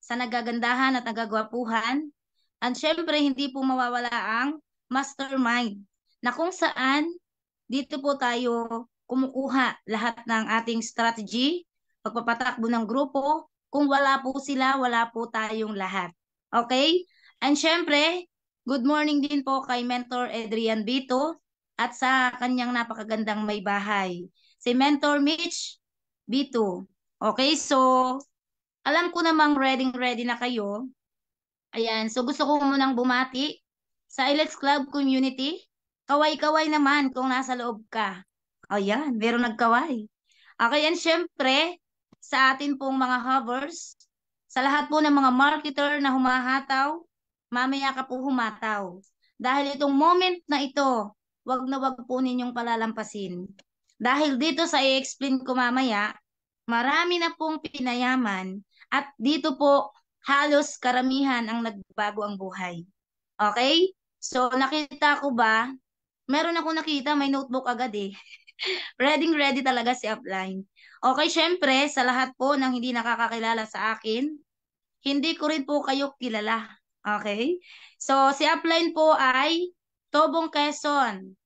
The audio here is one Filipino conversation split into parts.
sa nagagandahan at nagagwapuhan. At syempre, hindi po mawawala ang mastermind na kung saan dito po tayo kumukuha lahat ng ating strategy, pagpapatakbo ng grupo. Kung wala po sila, wala po tayong lahat. Okay? And syempre, good morning din po kay Mentor Adrian Bito at sa kanyang napakagandang may bahay. Si Mentor Mitch Bito. Okay, so alam ko namang ready na kayo. Ayan, so gusto ko munang bumati sa Ilex Club community. Kaway-kaway naman kung nasa loob ka. Ayan, meron nagkaway. Okay, and syempre, sa atin pong mga hovers, sa lahat po ng mga marketer na humahataw, mamaya ka po humataw. Dahil itong moment na ito, wag na wag po ninyong palalampasin. Dahil dito sa i-explain ko mamaya, marami na pong pinayaman at dito po halos karamihan ang nagbago ang buhay. Okay? So nakita ko ba? Meron ako nakita, may notebook agad eh. Ready talaga si Upline. Okay, syempre, sa lahat po ng hindi nakakakilala sa akin, hindi ko rin po kayo kilala. Okay? So, si Upline po ay Tobong Quezon.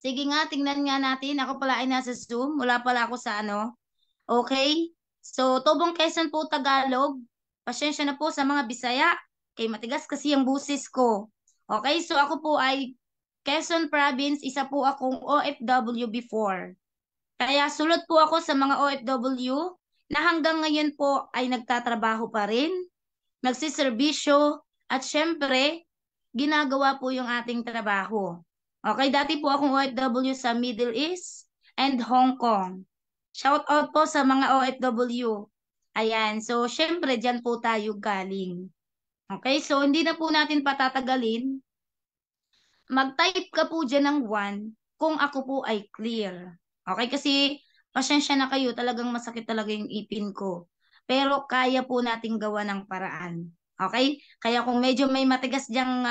Sige nga, tingnan nga natin. Ako pala ay nasa Zoom. Wala pala ako sa ano. Okay? So, Tobong Quezon po Tagalog. Pasensya na po sa mga Bisaya. Kay matigas kasi ang busis ko. Okay? So, ako po ay Quezon Province. Isa po akong OFW before. Kaya sulot po ako sa mga OFW na hanggang ngayon po ay nagtatrabaho pa rin, nagsiservisyo, at syempre, ginagawa po yung ating trabaho. Okay, dati po akong OFW sa Middle East and Hong Kong. Shout out po sa mga OFW. Ayan, so syempre dyan po tayo galing. Okay, so hindi na po natin patatagalin. Mag-type ka po dyan ng 1 kung ako po ay clear. Okay, kasi pasensya na kayo, talagang masakit talaga yung ipin ko. Pero kaya po nating gawa ng paraan. Okay? Kaya kung medyo may matigas dyang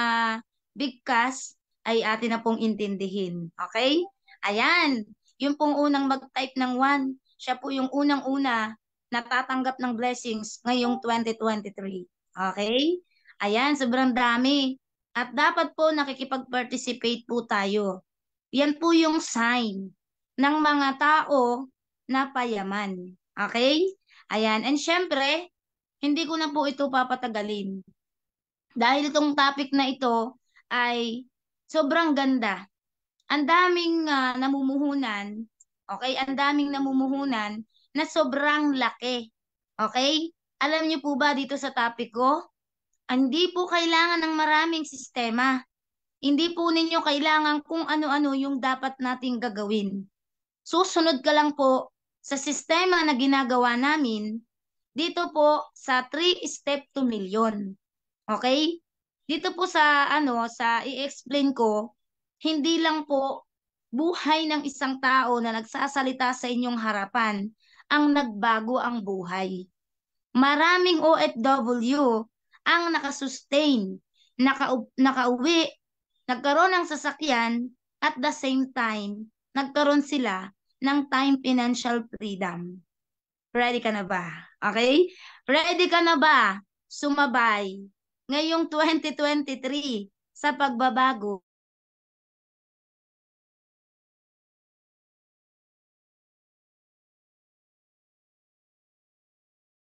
bigkas, ay atin na pong intindihin. Okay? Ayan. Yung pong unang mag-type ng 1, siya po yung unang-una natatanggap ng blessings ngayong 2023. Okay? Ayan, sobrang dami. At dapat po nakikipag-participate po tayo. Yan po yung sign ng mga tao na payaman. Okay? Ayan. And syempre, hindi ko na po ito papatagalin. Dahil itong topic na ito ay sobrang ganda. Ang daming namumuhunan, okay? Ang daming namumuhunan na sobrang laki. Okay? Alam niyo po ba dito sa topic ko? Hindi po kailangan ng maraming sistema. Hindi po ninyo kailangan kung ano-ano yung dapat nating gagawin. Susunod ka lang po sa sistema na ginagawa namin dito po sa 3 step to million. Okay? Dito po sa sa i-explain ko, hindi lang po buhay ng isang tao na nagsasalita sa inyong harapan ang nagbago ang buhay. Maraming OFW ang nakasustain, nakauwi, nagkaroon ng sasakyan, at the same time, nagkaroon sila ng time financial freedom. Ready ka na ba? Okay? Ready ka na ba sumabay ngayong 2023 sa pagbabago?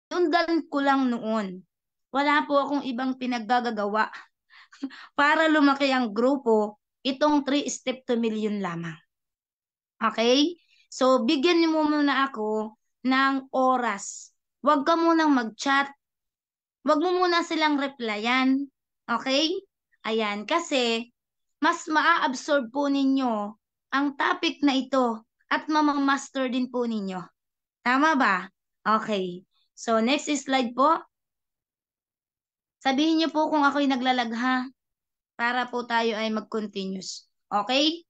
Sundan ko lang noon. Wala po akong ibang pinaggagawa para lumaki ang grupo, itong 3 step to million lamang. Okay? So, bigyan niyo muna ako ng oras. Huwag ka munang mag-chat. Huwag mo muna silang replyan. Okay? Ayan, kasi mas maa-absorb po ninyo ang topic na ito at mamamaster din po ninyo. Tama ba? Okay. So, next slide po. Sabihin niyo po kung ako'y naglalagha para po tayo ay mag-continuous. Okay?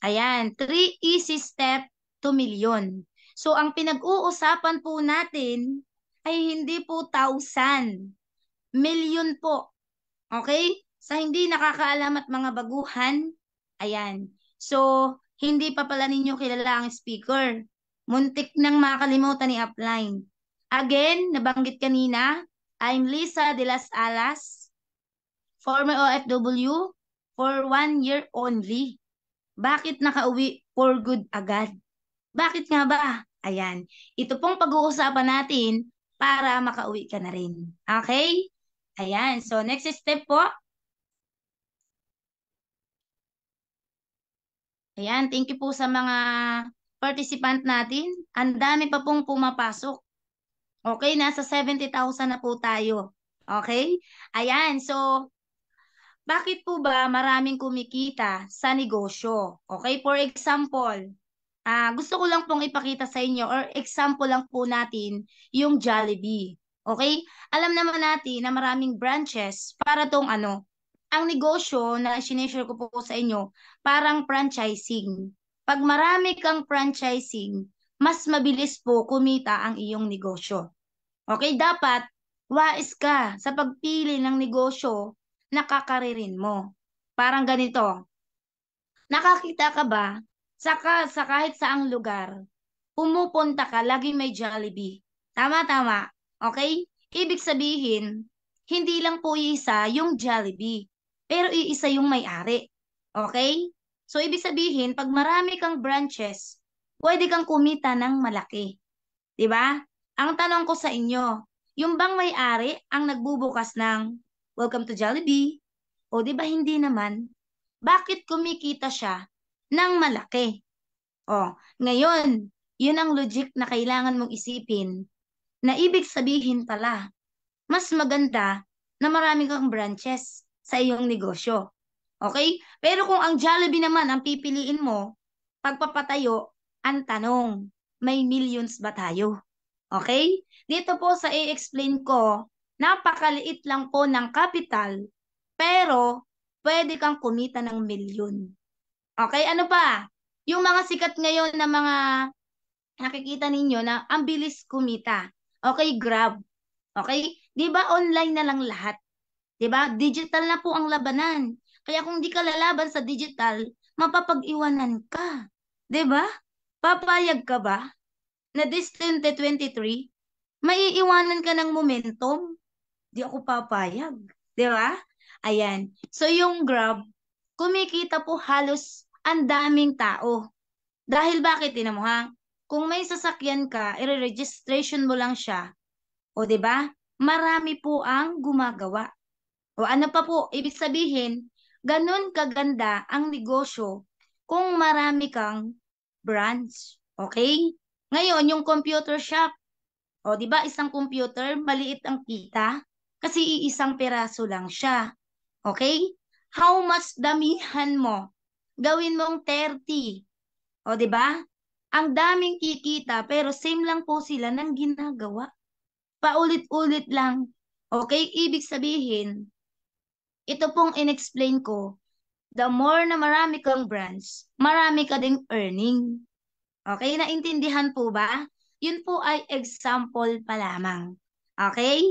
Ayan, 3 easy step to million. So, ang pinag-uusapan po natin ay hindi po 1,000. Million po. Okay? Sa hindi nakakaalam at mga baguhan, ayan. So, hindi pa pala ninyo kilala ang speaker. Muntik nang makalimutan ni Upline. Again, nabanggit kanina, I'm Lisa de las Alas, former OFW, for 1 year only. Bakit nakauwi for good agad? Bakit nga ba? Ayan. Ito pong pag-uusapan natin para makauwi ka na rin. Okay? Ayan. So, next step po. Ayan. Thank you po sa mga participant natin. Ang dami pa pong pumapasok. Okay? Nasa 70,000 na po tayo. Okay? Ayan. So, bakit po ba maraming kumikita sa negosyo? Okay? For example, gusto ko lang pong ipakita sa inyo or example lang po natin yung Jollibee. Okay? Alam naman natin na maraming branches para tong ang negosyo na sinishare ko po sa inyo, parang franchising. Pag marami kang franchising, mas mabilis po kumita ang iyong negosyo. Okay? Dapat wais ka sa pagpili ng negosyo na kakaririn mo. Parang ganito. Nakakita ka ba sa kahit saang lugar, pumupunta ka, laging may Jollibee. Tama, tama. Okay? Ibig sabihin, hindi lang po iisa yung Jollibee, pero iisa yung may-ari. Okay? So, ibig sabihin, pag marami kang branches, pwede kang kumita ng malaki. 'Di ba? Ang tanong ko sa inyo, yung bang may-ari ang nagbubukas ng Welcome to Jollibee? O 'di ba hindi naman? Bakit kumikita siya ng malaki? O, ngayon, yun ang logic na kailangan mong isipin na ibig sabihin pala, mas maganda na marami kang branches sa iyong negosyo. Okay? Pero kung ang Jollibee naman ang pipiliin mo, pagpapatayo, ang tanong, may millions ba tayo? Okay? Dito po sa i-explain ko, napakaliit lang po ng capital, pero pwede kang kumita ng milyon. Okay? Ano pa? Yung mga sikat ngayon na mga nakikita ninyo na ang bilis kumita. Okay, Grab. Okay? 'Di ba online na lang lahat? 'Di ba? Digital na po ang labanan. Kaya kung di ka lalaban sa digital, mapapag-iwanan ka. 'Di ba? Papayag ka ba na this 2023, maiiwanan ka ng momentum? Di ako papayag. 'Di ba? Ayan. So yung Grab, kumikita po halos ang daming tao. Dahil bakit, tinan mo ha? Kung may sasakyan ka, i-registration mo lang siya. O 'di ba? Marami po ang gumagawa. O ano pa po, ibig sabihin, ganun kaganda ang negosyo kung marami kang branch. Okay? Ngayon, yung computer shop, o 'di ba, isang computer, maliit ang kita kasi iisang peraso lang siya. Okay? How much damihan mo? Gawin mong 30. O 'di ba? Ang daming kikita pero same lang po sila ng ginagawa. Paulit-ulit lang. Okay? Ibig sabihin, ito pong inexplain ko, the more na marami kang branch, marami ka ding earning. Okay? Naintindihan po ba? Yun po ay example pa lamang. Okay?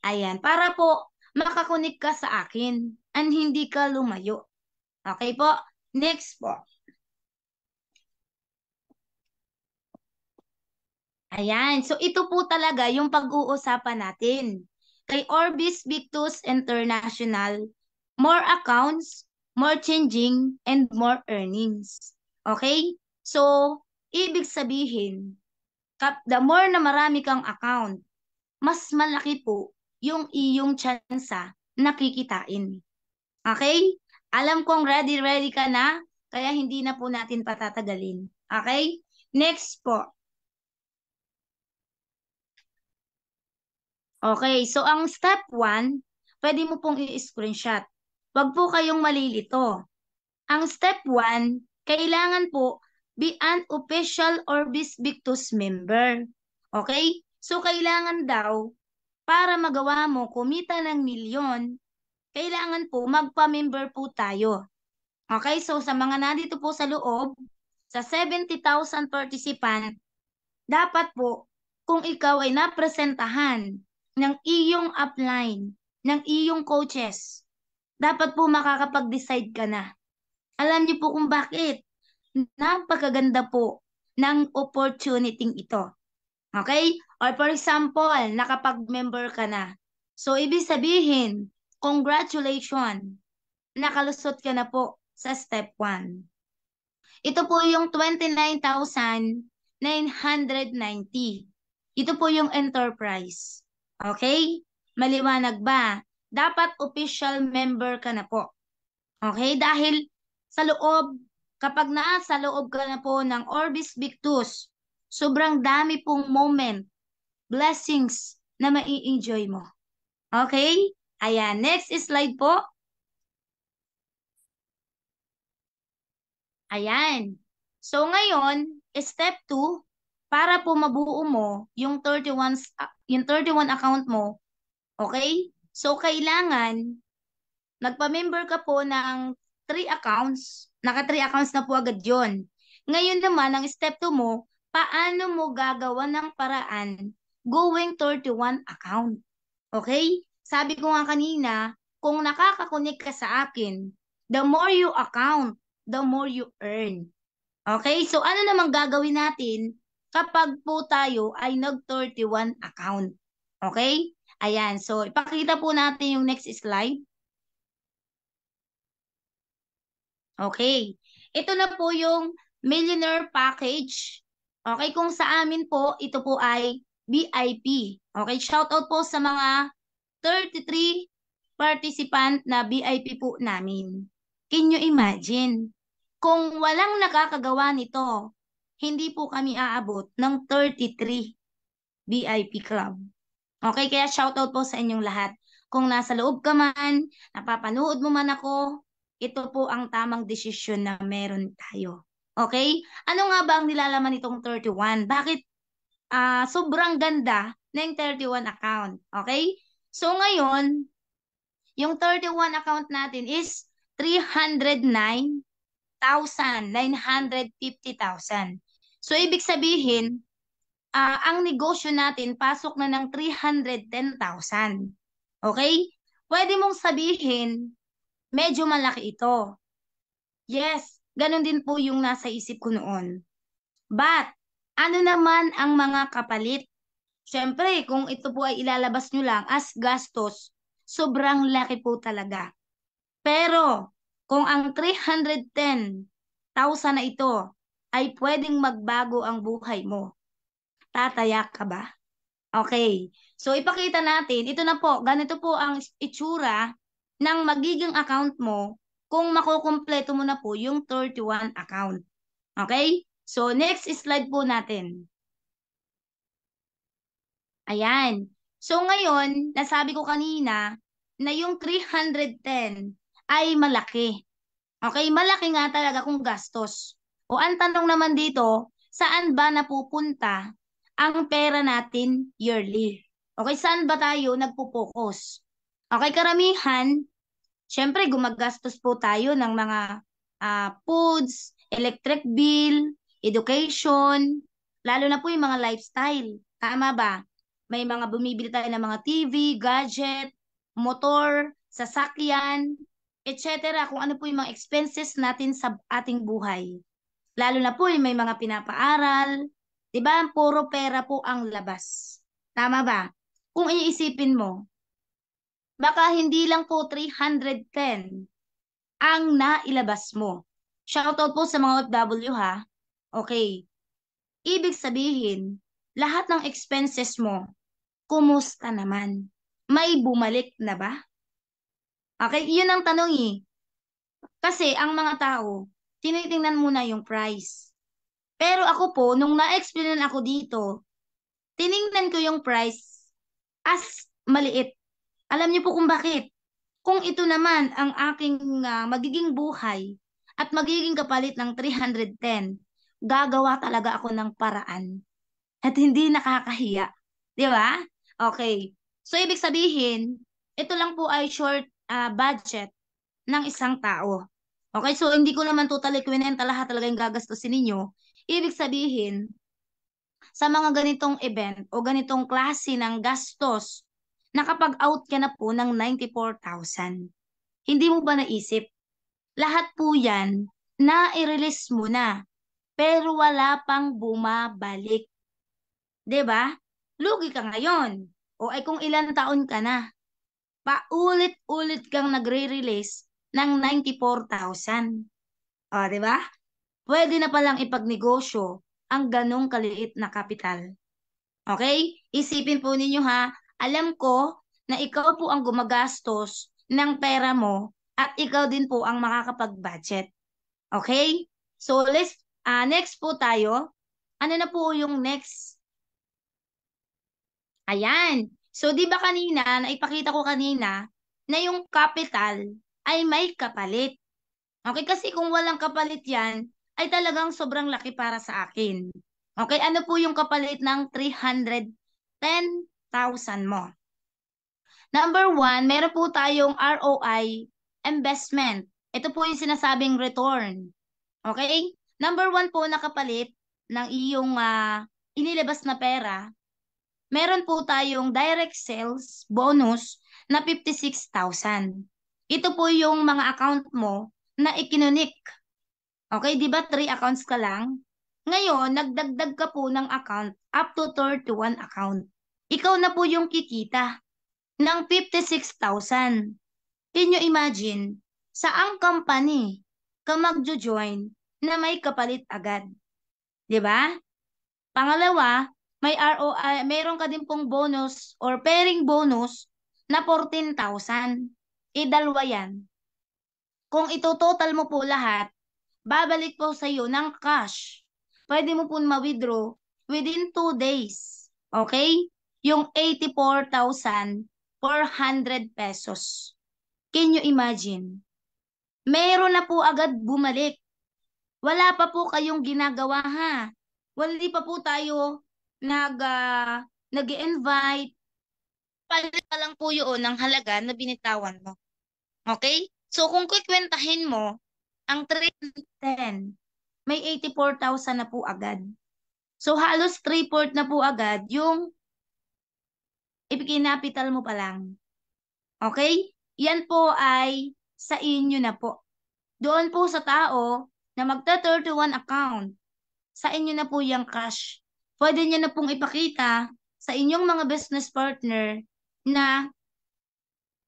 Ayan. Para po makakunik ka sa akin and hindi ka lumayo. Okay po? Next po. Ayan. So, ito po talaga yung pag-uusapan natin. Kay Orbis Victus International, more accounts, more changing, and more earnings. Okay? So, ibig sabihin, the more na marami kang account, mas malaki po yung iyong tsansa na kikitain. Okay? Alam kong ready ka na, kaya hindi na po natin patatagalin. Okay? Next po. Okay, so ang step 1, pwede mo pong i-screenshot. Huwag po kayong malilito. Ang step 1, kailangan po be an official Orbis Victus member. Okay? So kailangan daw, para magawa mo kumita ng milyon, kailangan po magpa-member po tayo. Okay? So sa mga nandito po sa loob, sa 70,000 participant, dapat po, kung ikaw ay napresentahan ng iyong upline, ng iyong coaches, dapat po makakapag-decide ka na. Alam niyo po kung bakit? Napakaganda po ng opportunity ito. Okay? Or for example, nakapag-member ka na. So, ibig sabihin, congratulations, nakalusot ka na po sa step 1. Ito po yung 29,990. Ito po yung enterprise. Okay? Maliwanag ba? Dapat official member ka na po. Okay? Dahil sa loob, kapag nasa loob ka na po ng Orbis Victus, sobrang dami pong moment, blessings na mai-enjoy mo. Okay? Ayan, next slide po. Ayan. So ngayon, step 2, para po mabuo mo yung 31 account mo, okay? So kailangan nagpa-member ka po ng 3 accounts. Naka 3 accounts na po agad 'yon. Ngayon naman, ang step 2 mo, paano mo gagawa ng paraan going 31 account. Okay? Sabi ko nga kanina, kung nakaka-connect ka sa akin, the more you account, the more you earn. Okay? So ano namang gagawin natin kapag po tayo ay nag-31 account? Okay? Ayan. So ipakita po natin yung next slide. Okay. Ito na po yung millionaire package. Okay, kung sa amin po, ito po ay VIP. Okay, shout out po sa mga 33 participant na VIP po namin. Can you imagine? Kung walang nakakagawa nito, hindi po kami aabot ng 33 VIP club. Okay, kaya shout out po sa inyong lahat. Kung nasa loob ka man, napapanood mo man ako, ito po ang tamang desisyon na meron tayo. Okay? Ano nga ba ang nilalaman nitong 31? Bakit sobrang ganda ng 31 account? Okay? So ngayon, yung 31 account natin is 309,950,000. So ibig sabihin, ang negosyo natin pasok na ng 310,000. Okay? Pwede mong sabihin, medyo malaki ito. Yes, ganun din po yung nasa isip ko noon. But, ano naman ang mga kapalit? Siyempre, kung ito po ay ilalabas nyo lang as gastos, sobrang laki po talaga. Pero, kung ang 310,000 na ito ay pwedeng magbago ang buhay mo, tatayak ka ba? Okay. So, ipakita natin, ito na po, ganito po ang itsura ng magiging account mo kung makukumpleto mo na po yung 31 account. Okay? So, next slide po natin. Ayan. So, ngayon, nasabi ko kanina na yung 310 ay malaki. Okay? Malaki nga talaga kung gastos. O, ang tanong naman dito, saan ba napupunta ang pera natin yearly? Okay, saan ba tayo nagpo-focus? Okay, karamihan, syempre gumagastos po tayo ng mga foods, electric bill, education, lalo na po yung mga lifestyle. Tama ba? May mga bumibili tayo ng mga TV, gadget, motor, sasakyan, etc. Kung ano po yung mga expenses natin sa ating buhay. Lalo na po yung may mga pinapaaral, 'di ba? Puro pera po ang labas. Tama ba? Kung iisipin mo, baka hindi lang po 310 ang nailabas mo. Shoutout po sa mga OFW ha. Okay. Ibig sabihin, lahat ng expenses mo, kumusta naman? May bumalik na ba? Okay, yun ang tanong eh. Kasi ang mga tao, tinitingnan muna yung price. Pero ako po, nung na-explain ako dito, tiningnan ko yung price as maliit. Alam niyo po kung bakit? Kung ito naman ang aking magiging buhay at magiging kapalit ng 310, gagawa talaga ako ng paraan. At hindi nakakahiya. Di ba? Okay. So, ibig sabihin, ito lang po ay short budget ng isang tao. Okay, so hindi ko naman totally kwenta lahat talaga yung gagastusin ninyo. Ibig sabihin, sa mga ganitong event o ganitong klase ng gastos, nakapag-out ka na po ng 94,000. Hindi mo ba naisip? Lahat po yan, na-release mo na, pero wala pang bumabalik. 'Di ba? Lugi ka ngayon. O ay kung ilang taon ka na. paulit-ulit kang nagre-release ng 94,000. O, di ba? Pwede na palang ipagnegosyo ang ganong kaliit na kapital. Okay? Isipin po ninyo ha, alam ko na ikaw po ang gumagastos ng pera mo at ikaw din po ang makakapag-budget. Okay? So, next po tayo. Ano na po yung next? Ayan. So, di ba kanina, naipakita ko kanina, na yung capital ay may kapalit. Okay, kasi kung walang kapalit yan, ay talagang sobrang laki para sa akin. Okay, ano po yung kapalit ng 310,000 mo? Number one, meron po tayong ROI investment. Ito po yung sinasabing return. Okay? Number one po na kapalit ng iyong inilabas na pera, meron po tayong direct sales bonus na 56,000. Ito po yung mga account mo na ikinunik. Okay, di ba 3 accounts ka lang? Ngayon, nagdagdag ka po ng account up to 31 account. Ikaw na po yung kikita ng 56,000. Can you imagine? Saang company ka magjo-join na may kapalit agad? Di ba? Pangalawa, may ROI, mayroon ka din pong bonus or pairing bonus na 14,000. Idalwa yan. Kung ito-total mo po lahat, babalik po sa iyo ng cash. Pwede mo po ma-withdraw within 2 days. Okay? Yung 84,400 pesos. Can you imagine? Meron na po agad bumalik. Wala pa po kayong ginagawa ha. Hindi pa po tayo nag-invite. Palit pa lang po yun ng halaga na binitawan mo. Okay? So kung kikwentahin mo, ang 310, may 84,000 na po agad. So halos 3/4 na po agad yung ipikinapital mo pa lang. Okay? Yan po ay sa inyo na po. Doon po sa tao na magta-31 account, sa inyo na po yung cash. Pwede nyo na pong ipakita sa inyong mga business partner na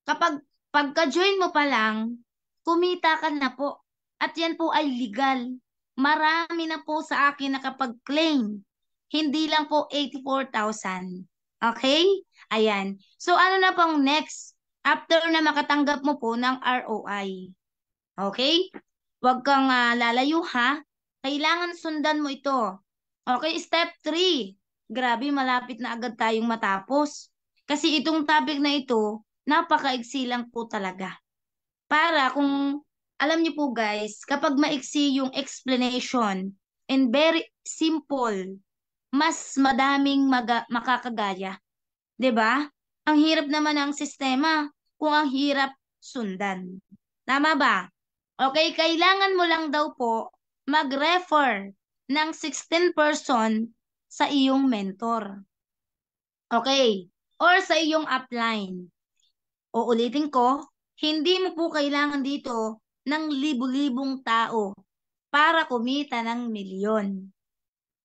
kapag pagka-join mo pa lang, kumita ka na po. At yan po ay legal. Marami na po sa akin nakapag-claim. Hindi lang po 84,000. Okay? Ayan. So ano na pang next? After na makatanggap mo po ng ROI. Okay? Huwag kang lalayo ha. Kailangan sundan mo ito. Okay, step 3. Grabe, malapit na agad tayong matapos. Kasi itong topic na ito, napakaigsi lang po talaga. Para kung, alam niyo po guys, kapag maiksi yung explanation and very simple, mas madaming makakagaya. 'Di ba? Ang hirap naman ng sistema kung ang hirap sundan. Tama ba? Okay, kailangan mo lang daw po mag-refer ng 16 person sa iyong mentor. Okay, or sa iyong upline. Uulitin ko, hindi mo po kailangan dito ng libu-libong tao para kumita ng milyon.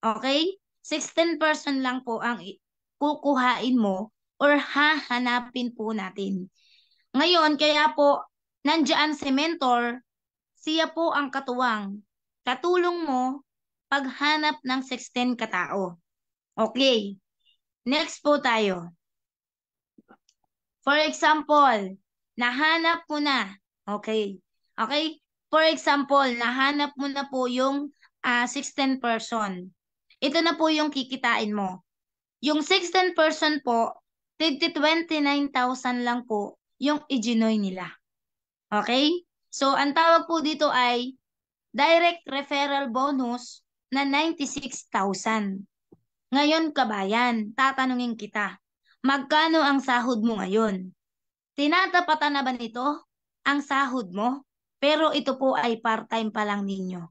Okay? 16 person lang po ang kukuhain mo or hahanapin po natin. Ngayon, kaya po, nandiyan si mentor, siya po ang katuwang. Katulong mo paghanap ng 16 katao. Okay. Next po tayo. For example, nahanap mo na. Okay. Okay? For example, nahanap mo na po yung 16 person. Ito na po yung kikitain mo. Yung 16 person po, 29,000 lang po yung i-join nila. Okay? So, ang tawag po dito ay direct referral bonus na 96,000. Ngayon, kabayan, tatanungin kita, magkano ang sahod mo ngayon? Tinatapatan na ba nito ang sahod mo? Pero ito po ay part-time pa lang ninyo.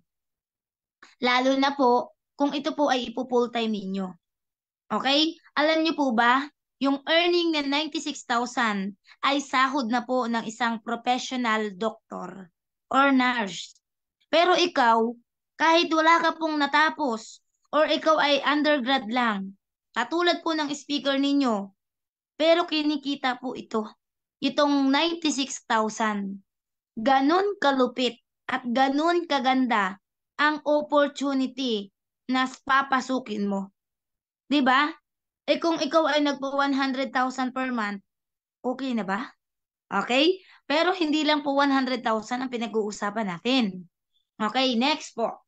Lalo na po kung ito po ay ipo-full-time ninyo. Okay? Alam niyo po ba, yung earning na 96,000 ay sahod na po ng isang professional doctor or nurse. Pero ikaw, kahit wala ka pong natapos or ikaw ay undergrad lang, katulad po ng speaker ninyo, pero kinikita po ito. itong 96,000. Ganun kalupit at ganun kaganda ang opportunity na papasukin mo. 'Di ba? Kung ikaw ay nagpo 100,000 per month, okay na ba? Okay? Pero hindi lang po 100,000 ang pinag-uusapan natin. Okay, next po.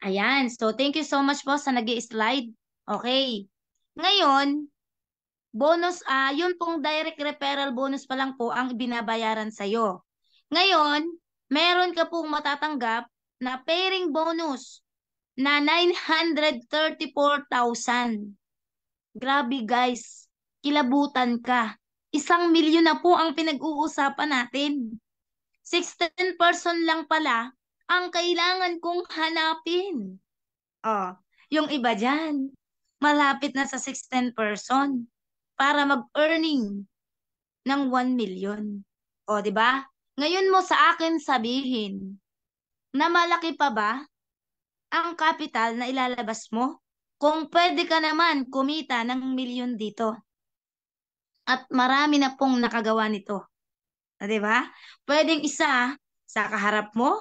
Ayan. So, thank you so much po sa nag-i-slide. Okay. Ngayon, bonus, yun pong direct referral bonus pa lang po ang binabayaran sa'yo. Ngayon, meron ka pong matatanggap na pairing bonus na 934,000. Grabe guys, kilabutan ka. 1 milyon na po ang pinag-uusapan natin. 16 person lang pala ang kailangan kong hanapin. Oh, yung iba dyan, malapit na sa 16 person para mag-earning ng 1 million. O, di ba? Ngayon mo sa akin sabihin na malaki pa ba ang capital na ilalabas mo? Kung pwede ka naman kumita ng milyon dito. At marami na pong nakagawa nito. O, di ba? Pwedeng isa sa kaharap mo,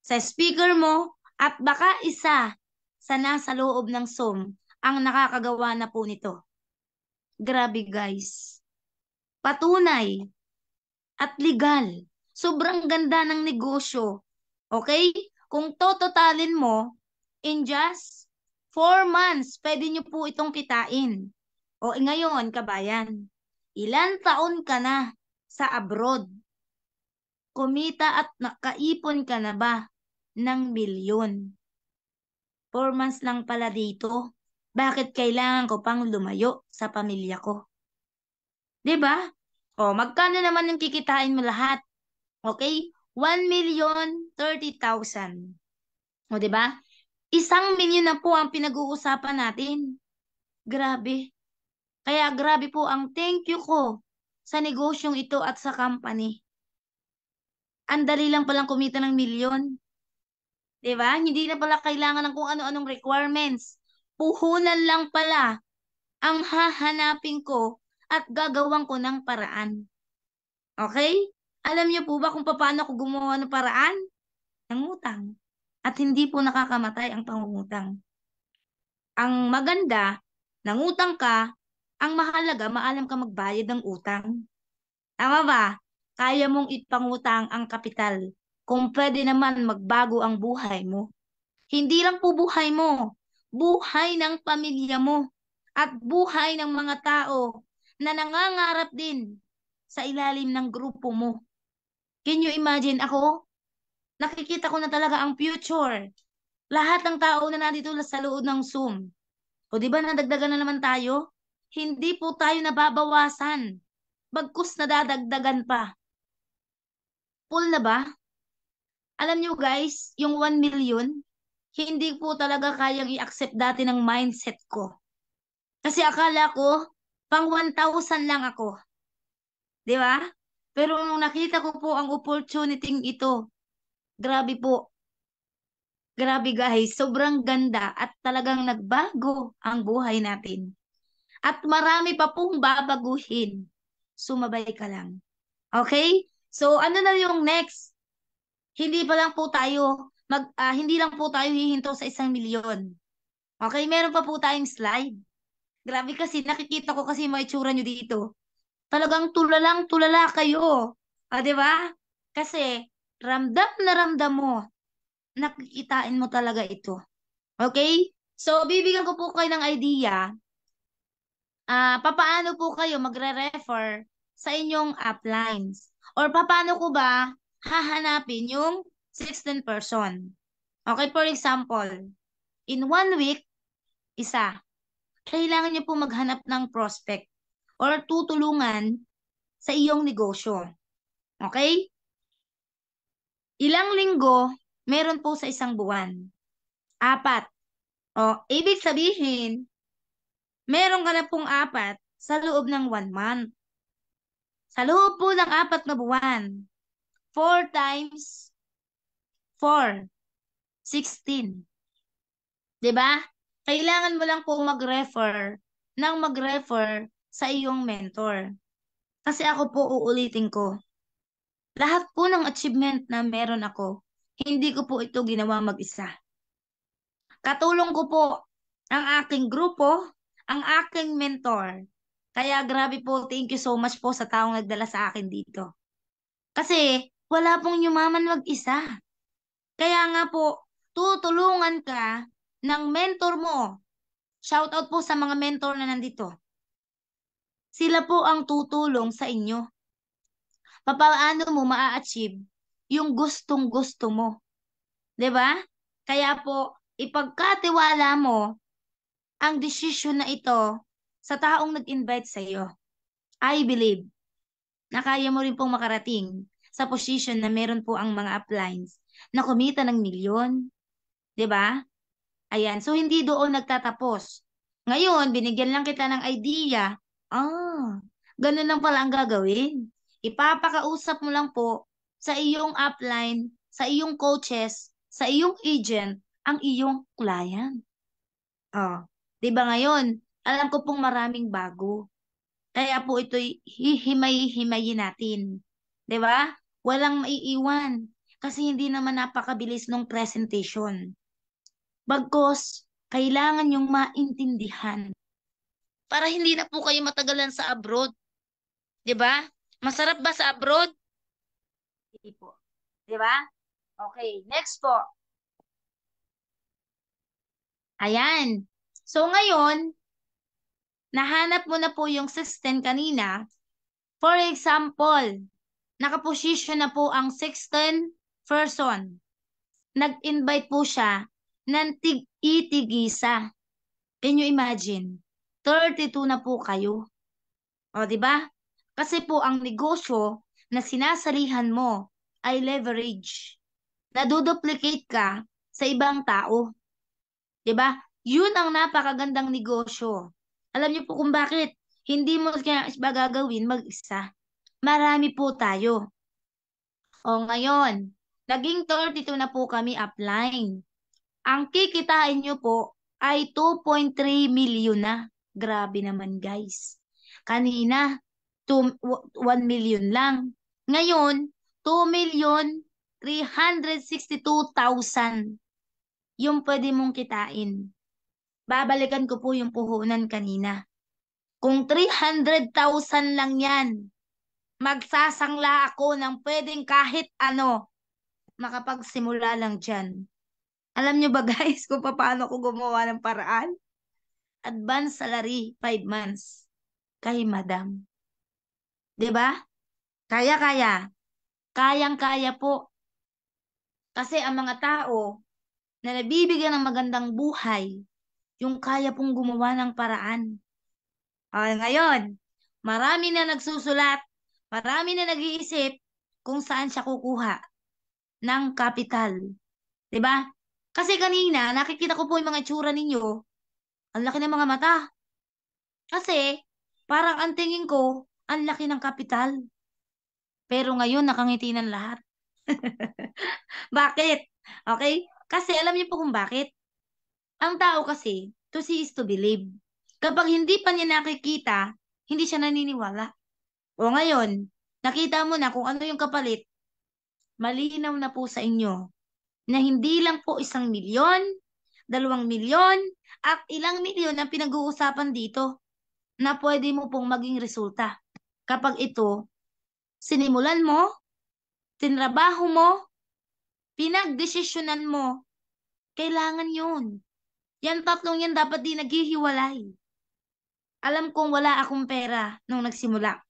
sa speaker mo, at baka isa sa nasa loob ng Zoom ang nakakagawa na po nito. Grabe guys. Patunay at legal. Sobrang ganda ng negosyo. Okay? Kung totalin mo, in just 4 months, pwede nyo po itong kitain. O ngayon, kabayan, ilan taon ka na sa abroad? Kumita at nakaipon ka na ba ng milyon? 4 months lang pala dito. Bakit kailangan ko pang lumayo sa pamilya ko? 'Di ba? O, magkano naman yung kikitain mo lahat? Okay? 1,030,000. O, 'di ba? 1 milyon na po ang pinag-uusapan natin. Grabe. Kaya grabe po ang thank you ko sa negosyong ito at sa company. Ang dali lang palang kumita ng milyon. 'Di ba? Hindi na pala kailangan ng kung ano-anong requirements. Puhunan lang pala ang hahanapin ko at gagawin ko ng paraan. Okay? Alam niyo po ba kung paano ako gumawa ng paraan? Nangutang. At hindi po nakakamatay ang pangungutang. Ang maganda, nangutang ka, ang mahalaga, maalam ka magbayad ng utang. Tama ba? Kaya mong ipangutang ang kapital. Kung pwede naman magbago ang buhay mo. Hindi lang po buhay mo, buhay ng pamilya mo at buhay ng mga tao na nangangarap din sa ilalim ng grupo mo. Can you imagine ako? Nakikita ko na talaga ang future. Lahat ng tao na nandito sa loob ng Zoom. O di ba nadagdagan na naman tayo? Hindi po tayo nababawasan. Bagkus nadadagdagan pa. Full na ba? Alam nyo guys, yung 1 million, hindi po talaga kayang i-accept dati ng mindset ko. Kasi akala ko, pang 1,000 lang ako. Di ba? Pero nung nakita ko po ang opportunity ito, grabe po. Grabe guys, sobrang ganda at talagang nagbago ang buhay natin. At marami pa pong babaguhin. Sumabay ka lang. Okay? So ano na yung next? Hindi pa lang po tayo hindi lang po tayo hihinto sa 1 milyon. Okay, meron pa po tayong slide. Grabe kasi nakikita ko kasi may itsura nyo dito. Talagang tulalang tulala kayo. Di ba? Kasi ramdam na ramdam mo, nakikitain mo talaga ito. Okay? So, bibigyan ko po kayo ng idea. Papaano po kayo magre-refer sa inyong uplines? Or papaano ko ba hahanapin yung 16 person? Okay, for example, in 1 week, isa. Kailangan niyo po maghanap ng prospect or tutulungan sa iyong negosyo. Okay? Ilang linggo, meron po sa isang buwan. 4. O, ibig sabihin, meron ka na pong 4 sa loob ng 1 month. Sa loob po ng 4 na buwan, 4 times 4, 16. 'Di ba? Kailangan mo lang po mag-refer sa iyong mentor. Kasi ako po uulitin ko, lahat po ng achievement na meron ako, hindi ko po ito ginawa mag-isa. Katulong ko po ang aking grupo, ang aking mentor. Kaya grabe po, thank you so much po sa taong nagdala sa akin dito. Kasi wala pong yumaman mag-isa. Kaya nga po, tutulungan ka ng mentor mo. Shoutout po sa mga mentor na nandito. Sila po ang tutulong sa inyo. Paano mo maa-achieve yung gustong-gusto mo. 'Di ba? Kaya po, ipagkatiwala mo ang desisyon na ito sa taong nag-invite sa iyo. I believe na kaya mo rin pong makarating sa position na meron po ang mga uplines na kumita ng milyon. 'Di ba? Ayan. So, hindi doon nagtatapos. Ngayon, binigyan lang kita ng idea. Ganun lang pala ang gagawin. Ipapakausap mo lang po sa iyong upline, sa iyong coaches, sa iyong agent, ang iyong client. Oh, 'di ba ngayon? Alam ko pong maraming bago. Kaya po ito'y hihimay-himayin natin. 'Di ba? Walang maiiwan. Kasi hindi naman napakabilis ng presentation. Bagkus, kailangan yung maintindihan. Para hindi na po kayo matagalan sa abroad. 'Di ba? Masarap ba sa abroad? Hindi po. 'Di ba? Okay, next po. Ayan. So ngayon, nahanap mo na po yung system kanina. For example, nakaposisyon na po ang 16 person. Nag-invite po siya ng tig-itigisa. Can you imagine? 32 na po kayo. O, di ba? Kasi po ang negosyo na sinasalihan mo ay leverage. Naduduplicate ka sa ibang tao. Di ba? Yun ang napakagandang negosyo. Alam niyo po kung bakit hindi mo kaya gagawin mag-isa. Marami po tayo. O ngayon, naging 32 na po kami upline. Ang kikitain nyo po ay 2.3 million na. Grabe naman guys. Kanina, 1 million lang. Ngayon, 2,362,000 yung pwede mong kitain. Babalikan ko po yung puhunan kanina. Kung 300,000 lang yan, magsasangla ako ng pwedeng kahit ano, makapagsimula lang dyan. Alam nyo ba guys kung paano ko gumawa ng paraan? Advance salary, 5 months. Kay madam. 'Di ba? Kaya-kaya. Kayang-kaya po. Kasi ang mga tao na nabibigyan ng magandang buhay, yung kaya pong gumawa ng paraan. Ngayon, marami na nagsusulat, marami na nag-iisip kung saan siya kukuha ng capital. 'Di ba? Kasi kanina, nakikita ko po yung mga itsura ninyo, ang laki ng mga mata. Kasi, parang ang tingin ko, ang laki ng kapital. Pero ngayon, nakangiti ng lahat. Bakit? Okay? Kasi alam niyo po kung bakit? Ang tao kasi, to see is to believe. Kapag hindi pa niya nakikita, hindi siya naniniwala. O ngayon, nakita mo na kung ano yung kapalit, malinaw na po sa inyo na hindi lang po 1 milyon, 2 milyon, at ilang milyon ang pinag-uusapan dito na pwede mo pong maging resulta. Kapag ito, sinimulan mo, tinrabaho mo, pinagdesisyonan mo, kailangan yun. Yan tatlong yan dapat di naghihiwalay. Alam kong wala akong pera nung nagsimula.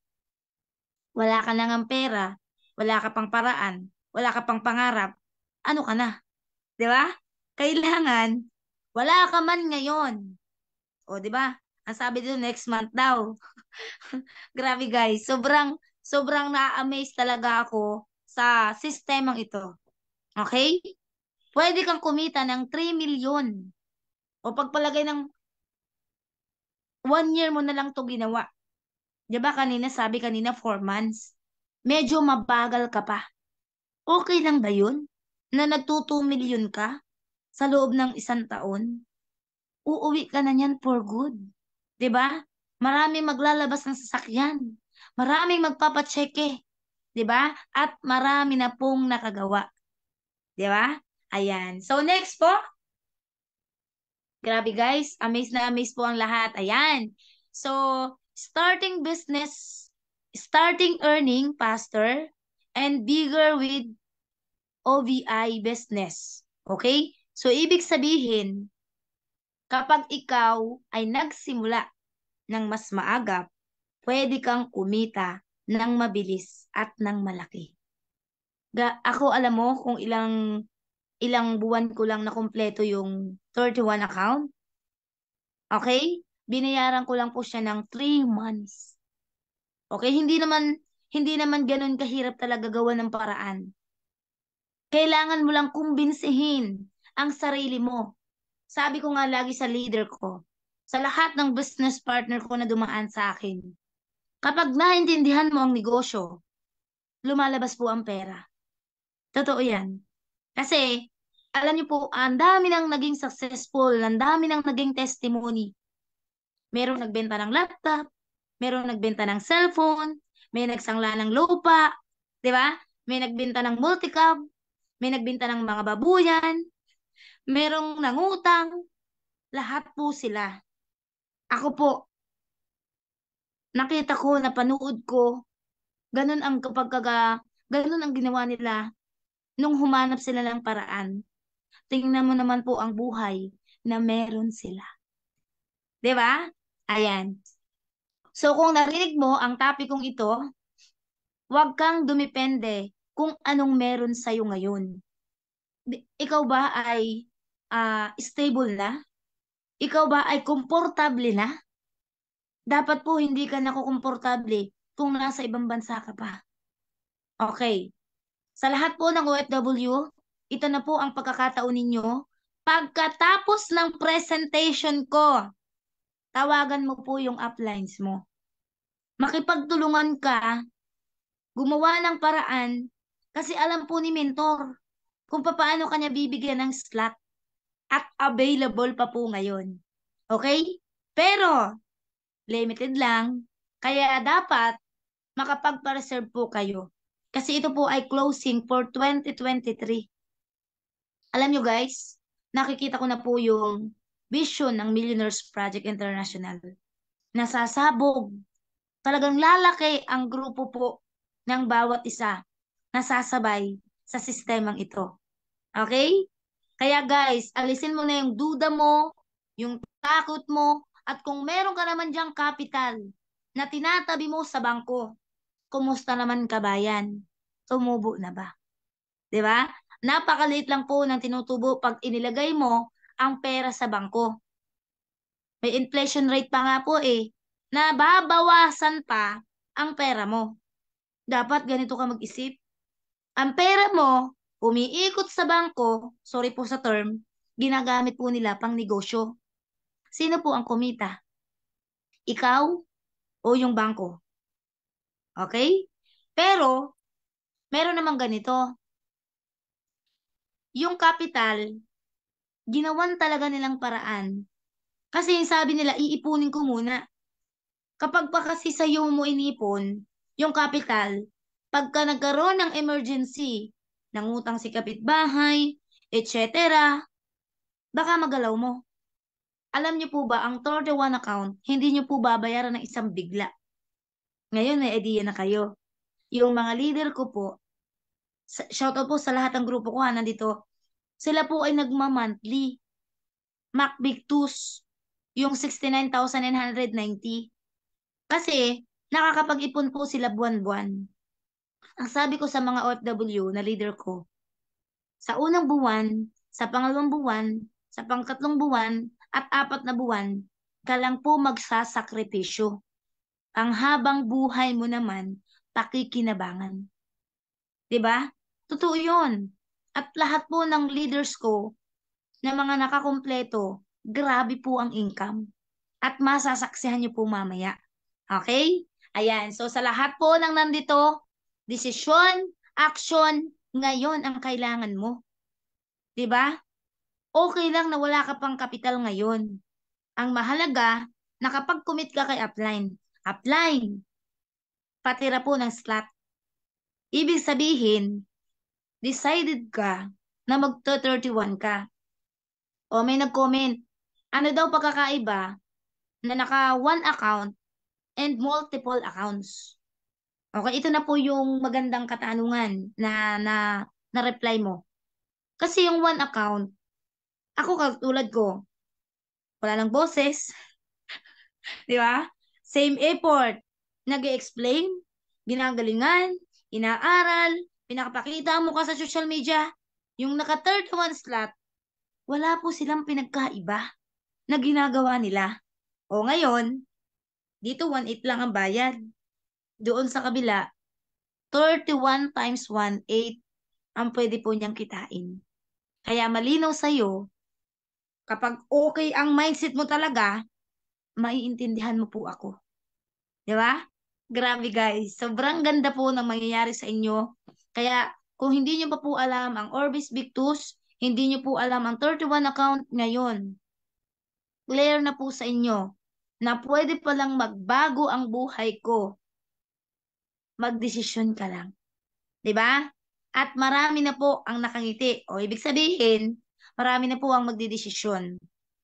Wala ka na ngang pera, wala ka pang paraan, wala ka pang pangarap, ano ka na? Di ba? Kailangan, wala ka man ngayon. O, di ba? Ang sabi dito, next month daw. Grabe guys, sobrang na-amaze talaga ako sa sistemang ito. Okay? Pwede kang kumita ng 3 million. O pagpalagay ng 1 year mo na lang to ginawa. 'Di ba kanina sabi kanina 4 months? Medyo mabagal ka pa. Okay lang ba yun? Na nagtu 2 million ka sa loob ng 1 taon? Uuwi ka na niyan for good. 'Di ba? Maraming maglalabas ng sasakyan. Maraming magpapatseke. 'Di ba? At marami na pong nakagawa. 'Di ba? Ayan. So next po, grabe guys, amaze na amaze po ang lahat. Ayan. So, starting business, starting earning faster and bigger with OVI business. Okay? So, ibig sabihin, kapag ikaw ay nagsimula ng mas maaga, pwede kang kumita ng mabilis at ng malaki. Ako alam mo kung ilang buwan ko lang na kumpleto yung 31 account. Okay? Binayaran ko lang po siya ng 3 months. Okay? Hindi naman ganoon kahirap talaga gawa ng paraan. Kailangan mo lang kumbinsihin ang sarili mo. Sabi ko nga lagi sa leader ko, sa lahat ng business partner ko na dumaan sa akin, kapag naintindihan mo ang negosyo, lumalabas po ang pera. Totoo yan. Kasi, alam niyo po, ang dami nang naging successful, ang dami nang naging testimony. Merong nagbenta ng laptop, merong nagbenta ng cellphone, may nagsangla ng lupa, di ba? May nagbenta ng multicab, may nagbenta ng mga babuyan, merong nangutang, lahat po sila. Ako po, nakita ko, napanood ko, ganun ang ganun ang ginawa nila nung humanap sila ng paraan. Tingnan mo naman po ang buhay na meron sila. 'Di ba? Ayan. So kung narinig mo ang topikong ito, huwag kang dumepende kung anong meron sa'yo ngayon. Ikaw ba ay stable na? Ikaw ba ay komportable na? Dapat po hindi ka nakukomportable kung nasa ibang bansa ka pa. Okay. Sa lahat po ng OFW, ito na po ang pagkakataon ninyo. Pagkatapos ng presentation ko, tawagan mo po yung uplines mo. Makipagtulungan ka, gumawa ng paraan, kasi alam po ni mentor kung paano kanya bibigyan ng slot at available pa po ngayon. Okay? Pero, limited lang, kaya dapat makapagpa-reserve po kayo. Kasi ito po ay closing for 2023. Alam nyo guys, nakikita ko na po yung vision ng Millionaires Project International. Nasasabog. Talagang lalaki ang grupo po ng bawat isa na sasabay sa sistemang ito. Okay? Kaya guys, alisin mo na yung duda mo, yung takot mo, at kung meron ka naman diyang capital na tinatabi mo sa bangko, kumusta naman kabayan? Tumubo na ba? 'Di ba? Napakaliit lang po ng tinutubo pag inilagay mo ang pera sa bangko. May inflation rate pa nga po nababawasan pa ang pera mo. Dapat ganito ka mag-isip. Ang pera mo, umiikot sa bangko, sorry po sa term, ginagamit po nila pang negosyo. Sino po ang kumita? Ikaw o yung bangko? Okay? Pero, meron namang ganito. Yung capital, ginawan talaga nilang paraan. Kasi yung sabi nila, iipunin ko muna. Kapag pa kasi sa'yo mo inipon, yung capital, pagka nagkaroon ng emergency, nangutang si kapitbahay, etc., baka magalaw mo. Alam niyo po ba, ang 31 account, hindi niyo po babayaran ng isang bigla. Ngayon, may idea na kayo. Yung mga leader ko po, shoutout po sa lahat ng grupo ko nandito, sila po ay nagma-monthly. MacBig 2s, yung 69,990. Kasi, nakakapag-ipon po sila buwan-buwan. Ang sabi ko sa mga OFW na leader ko, sa unang buwan, sa pangalawang buwan, sa pangkatlong buwan, at 4 na buwan, ka lang po magsasakripisyo. Ang habang buhay mo naman, pakikinabangan. 'Di ba? Totoo yun. At lahat po ng leaders ko na mga nakakumpleto, grabe po ang income. At masasaksihan niyo po mamaya. Okay? Ayan. So sa lahat po ng nandito, desisyon, action, ngayon ang kailangan mo. 'Di ba? Okay lang na wala ka pang kapital ngayon. Ang mahalaga, nakapag-commit ka kay upline, patira po ng slot. Ibig sabihin, decided ka na mag-31 ka. O may nag-comment, ano daw pagkakaiba na naka one account and multiple accounts? Okay, ito na po yung magandang katanungan na reply mo. Kasi yung one account, ako katulad ko, wala nang boses, di ba? Same effort, nag-explain, ginagalingan, inaaral, pinakapakita mo ka sa social media. Yung naka 31 slot, wala po silang pinagkaiba na ginagawa nila. O ngayon, dito 1.8 lang ang bayad. Doon sa kabila, 31 times 1.8 ang pwede po niyang kitain. Kaya malinaw sa'yo, kapag okay ang mindset mo talaga, maiintindihan mo po ako. Di ba? Grabe guys, sobrang ganda po ng mangyayari sa inyo. Kaya kung hindi nyo pa po alam ang Orbis Victus, hindi nyo po alam ang 31 account ngayon, clear na po sa inyo na pwede palang magbago ang buhay ko. Magdesisyon ka lang. 'Di ba? At marami na po ang nakangiti. O ibig sabihin, marami na po ang magdidesisyon.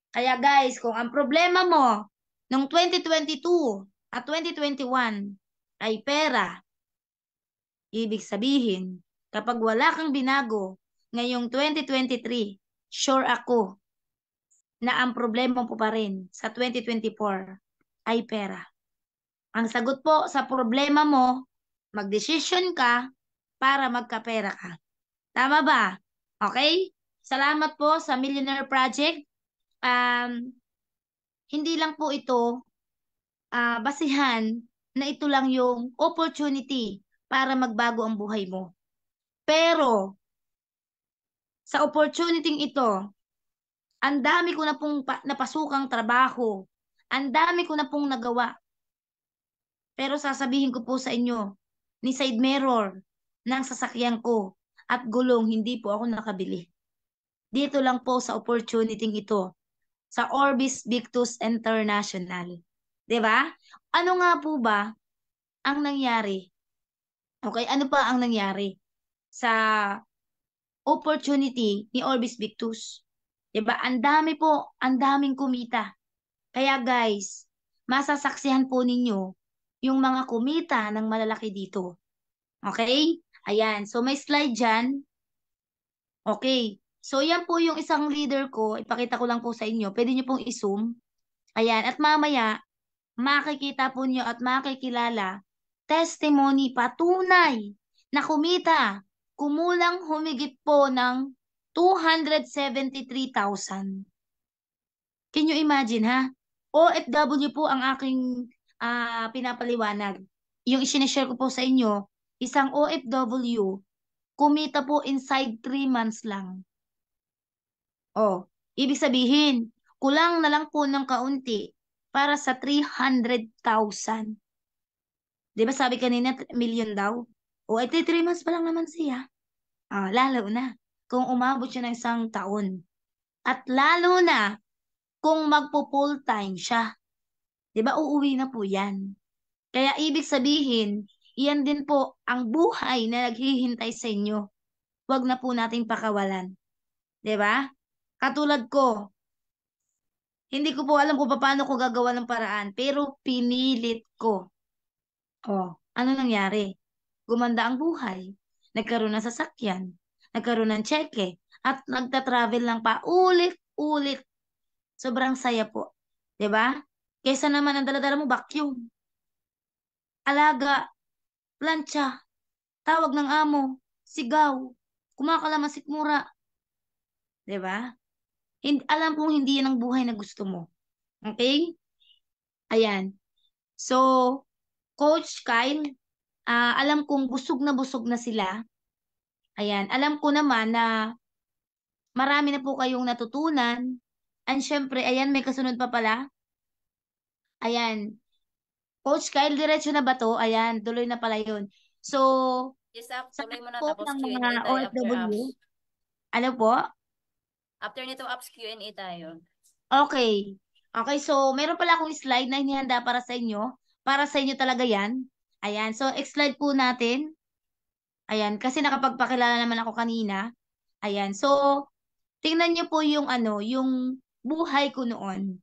Kaya guys, kung ang problema mo noong 2022 at 2021 ay pera, ibig sabihin, kapag wala kang binago ngayong 2023, sure ako na ang problema po pa rin sa 2024 ay pera. Ang sagot po sa problema mo, magdesisyon ka para magkapera ka. Tama ba? Okay? Salamat po sa Millionaire Project. Hindi lang po ito basihan na ito lang yung opportunity para magbago ang buhay mo. Pero sa opportunity ito, ang dami ko na pong napasukang trabaho. Ang dami ko na pong nagawa. Pero sasabihin ko po sa inyo, ni side mirror ng sasakyan ko at gulong, hindi po ako nakabili. Dito lang po sa opportunity ito, sa Orbis Victus International. 'Di ba? Ano nga po ba ang nangyari? Okay, ano pa ang nangyari sa opportunity ni Orbis Victus? 'Di ba? Ang dami po, ang daming kumita. Kaya guys, masasaksihan po ninyo yung mga kumita ng malalaki dito. Okay? Ayan. So may slide dyan. Okay. So yan po yung isang leader ko. Ipakita ko lang po sa inyo. Pwede nyo pong i-zoom. Ayan. At mamaya, makikita po nyo at makikilala testimony patunay na kumita. Kumulang humigit po ng 273,000. Can you imagine ha? OFW po ang aking pinapaliwanag. Yung isineshare ko po sa inyo, isang OFW, kumita po inside 3 months lang. Oh, ibig sabihin, kulang na lang po ng kaunti para sa 300,000. Di ba sabi kanina, million daw? O, 3 months pa lang naman siya. Lalo na kung umabot siya ng isang taon. At lalo na kung magpo-full time siya. Di ba uuwi na po yan? Kaya ibig sabihin, iyan din po ang buhay na naghihintay sa inyo. Huwag na po nating pakawalan. 'Di ba? Katulad ko, hindi ko po alam kung paano ko gagawa ng paraan, pero pinilit ko. Ano nangyari? Gumanda ang buhay. Nagkaroon ng sasakyan, nagkaroon ng tseke, at nagta-travel lang pa ulit-ulit. Sobrang saya po. 'Di ba? Kaysa naman ang dala-dala mo vacuum, alaga, plancha, tawag ng amo, sigaw, kumakalaman sikmura. 'Di ba? Alam kong hindi yan ang buhay na gusto mo. Okay? Ayan. So, Coach Kyle, alam kong busog na sila. Ayan. Alam ko naman na marami na po kayong natutunan. And syempre, ayan, may kasunod pa pala. Ayan. Coach Kyle, diretso na ba to? Ayan, tuloy na pala yun. So, Yes, sa tuloy mo na po tapos ng mga Q&A tayo after OFW, apps. ano po? After nito apps, Q&A tayo. Okay. Okay, so meron pala akong slide na inihanda para sa inyo. Para sa inyo talaga yan. Ayan, so slide po natin. Ayan, kasi nakapagpakilala naman ako kanina. Ayan, so tingnan niyo po yung ano, yung buhay ko noon.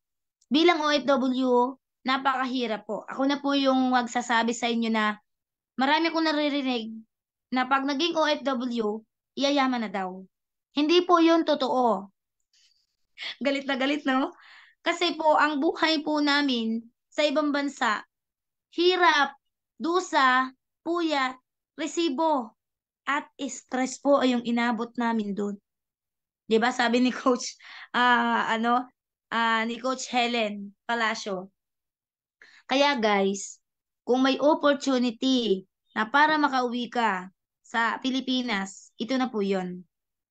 Bilang OFW, napakahirap po. Ako na po yung magsasabi sa inyo na marami akong naririnig na pag naging OFW, iyayaman na daw. Hindi po yun totoo. Galit na galit, no? Kasi po, ang buhay po namin sa ibang bansa, hirap, dusa, puyat, resibo, at stress po ay yung inabot namin doon. 'Di ba? Sabi ni Coach ni Coach Helen Palacio. Kaya guys, kung may opportunity na para makauwi ka sa Pilipinas, ito na po 'yon.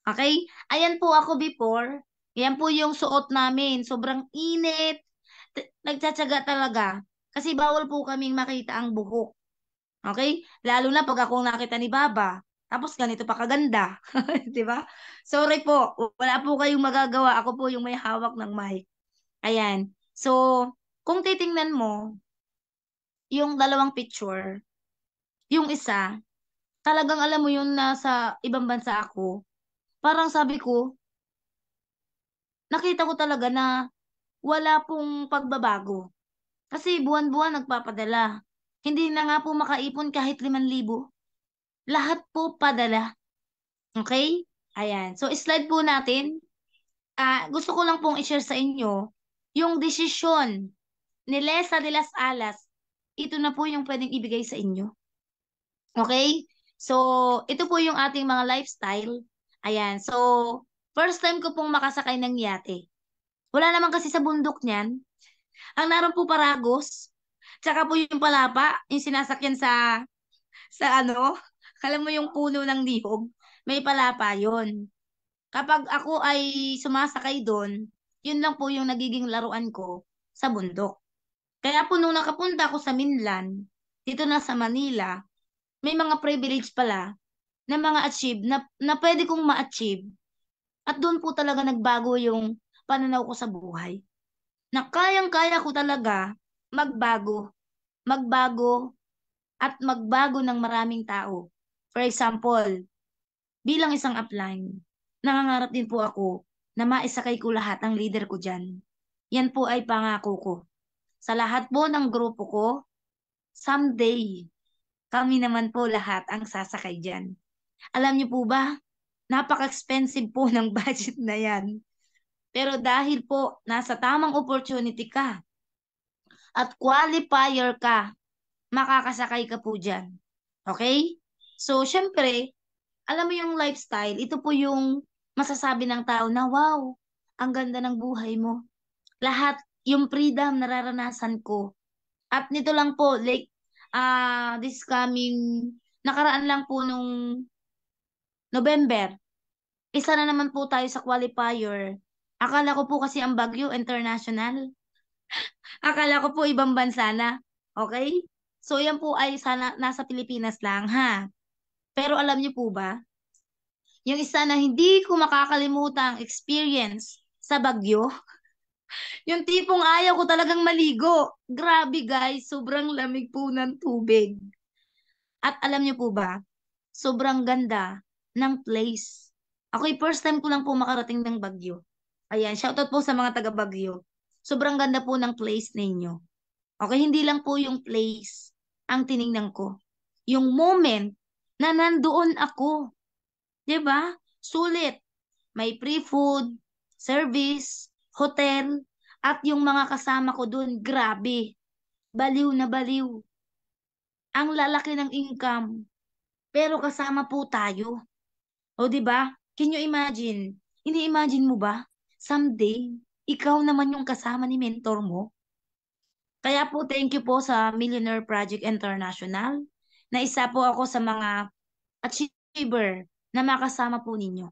Okay? Ayan po ako before. Ayan po yung suot namin. Sobrang init. Nagtsatsaga talaga. Kasi bawal po kaming makita ang buhok. Okay? Lalo na pag ako nakita ni Baba. Tapos ganito pa kaganda. 'Di ba? Sorry po. Wala po kayong magagawa. Ako po yung may hawak ng mic. Ayan. So, kung titingnan mo, yung dalawang picture, yung isa, talagang alam mo yung nasa ibang bansa ako. Parang sabi ko, nakita ko talaga na wala pong pagbabago. Kasi buwan-buwan nagpapadala. Hindi na nga po makaipon kahit 5,000. Lahat po padala. Okay? Ayan. So, slide po natin. Gusto ko lang pong i-share sa inyo yung desisyon ni Lesa de las Alas. Ito na po yung pwedeng ibigay sa inyo. Okay? So, ito po yung ating mga lifestyle. Ayan. So, first time ko pong makasakay ng yate. Wala naman kasi sa bundok niyan. Ang naroon po Paragos. Tsaka po yung palapa, yung sinasakyan sa ano, alam mo yung puno ng niyog, may palapa yon. Kapag ako ay sumasakay doon, yun lang po yung nagiging laruan ko sa bundok. Kaya po nung nakapunta ako sa Minlan, dito na sa Manila, may mga privilege pala na mga achieve na pwede kong ma-achieve. At doon po talaga nagbago yung pananaw ko sa buhay. Na kayang-kaya ko talaga magbago, magbago at magbago ng maraming tao. For example, bilang isang upline, nangangarap din po ako na maisakay ko lahat ng leader ko dyan. Yan po ay pangako ko. Sa lahat po ng grupo ko, someday, kami naman po lahat ang sasakay dyan. Alam niyo po ba, napaka-expensive po ng budget na yan. Pero dahil po nasa tamang opportunity ka at qualifier ka, makakasakay ka po dyan. Okay? So, syempre, alam mo yung lifestyle, ito po yung masasabi ng tao na, wow, ang ganda ng buhay mo. Lahat, yung freedom nararanasan ko. At nito lang po, like, this coming, nakaraan lang po nung November, isa na naman po tayo sa qualifier. Akala ko po kasi ang Baguio International. Akala ko po ibang bansa na. Okay? So, yan po ay sana nasa Pilipinas lang, ha? Pero alam niyo po ba, yung isa na hindi ko makakalimutang experience sa Baguio, yung tipong ayaw ko talagang maligo. Grabe guys, sobrang lamig po ng tubig. At alam niyo po ba, sobrang ganda ng place. Ako first time ko lang po makarating ng Baguio. Ayan, shoutout po sa mga taga Baguio. Sobrang ganda po ng place ninyo. Okay, hindi lang po yung place ang tiningnan ko. Yung moment na nandoon ako. 'Di ba? Sulit. May free food, service, hotel, at yung mga kasama ko doon, grabe. Baliw na baliw. Ang lalaki ng income. Pero kasama po tayo. O 'di ba? Can you imagine? Ini-imagine mo ba? Someday, ikaw naman yung kasama ni mentor mo. Kaya po, thank you po sa Millionaire Project International na isa po ako sa mga achiever na makasama po ninyo.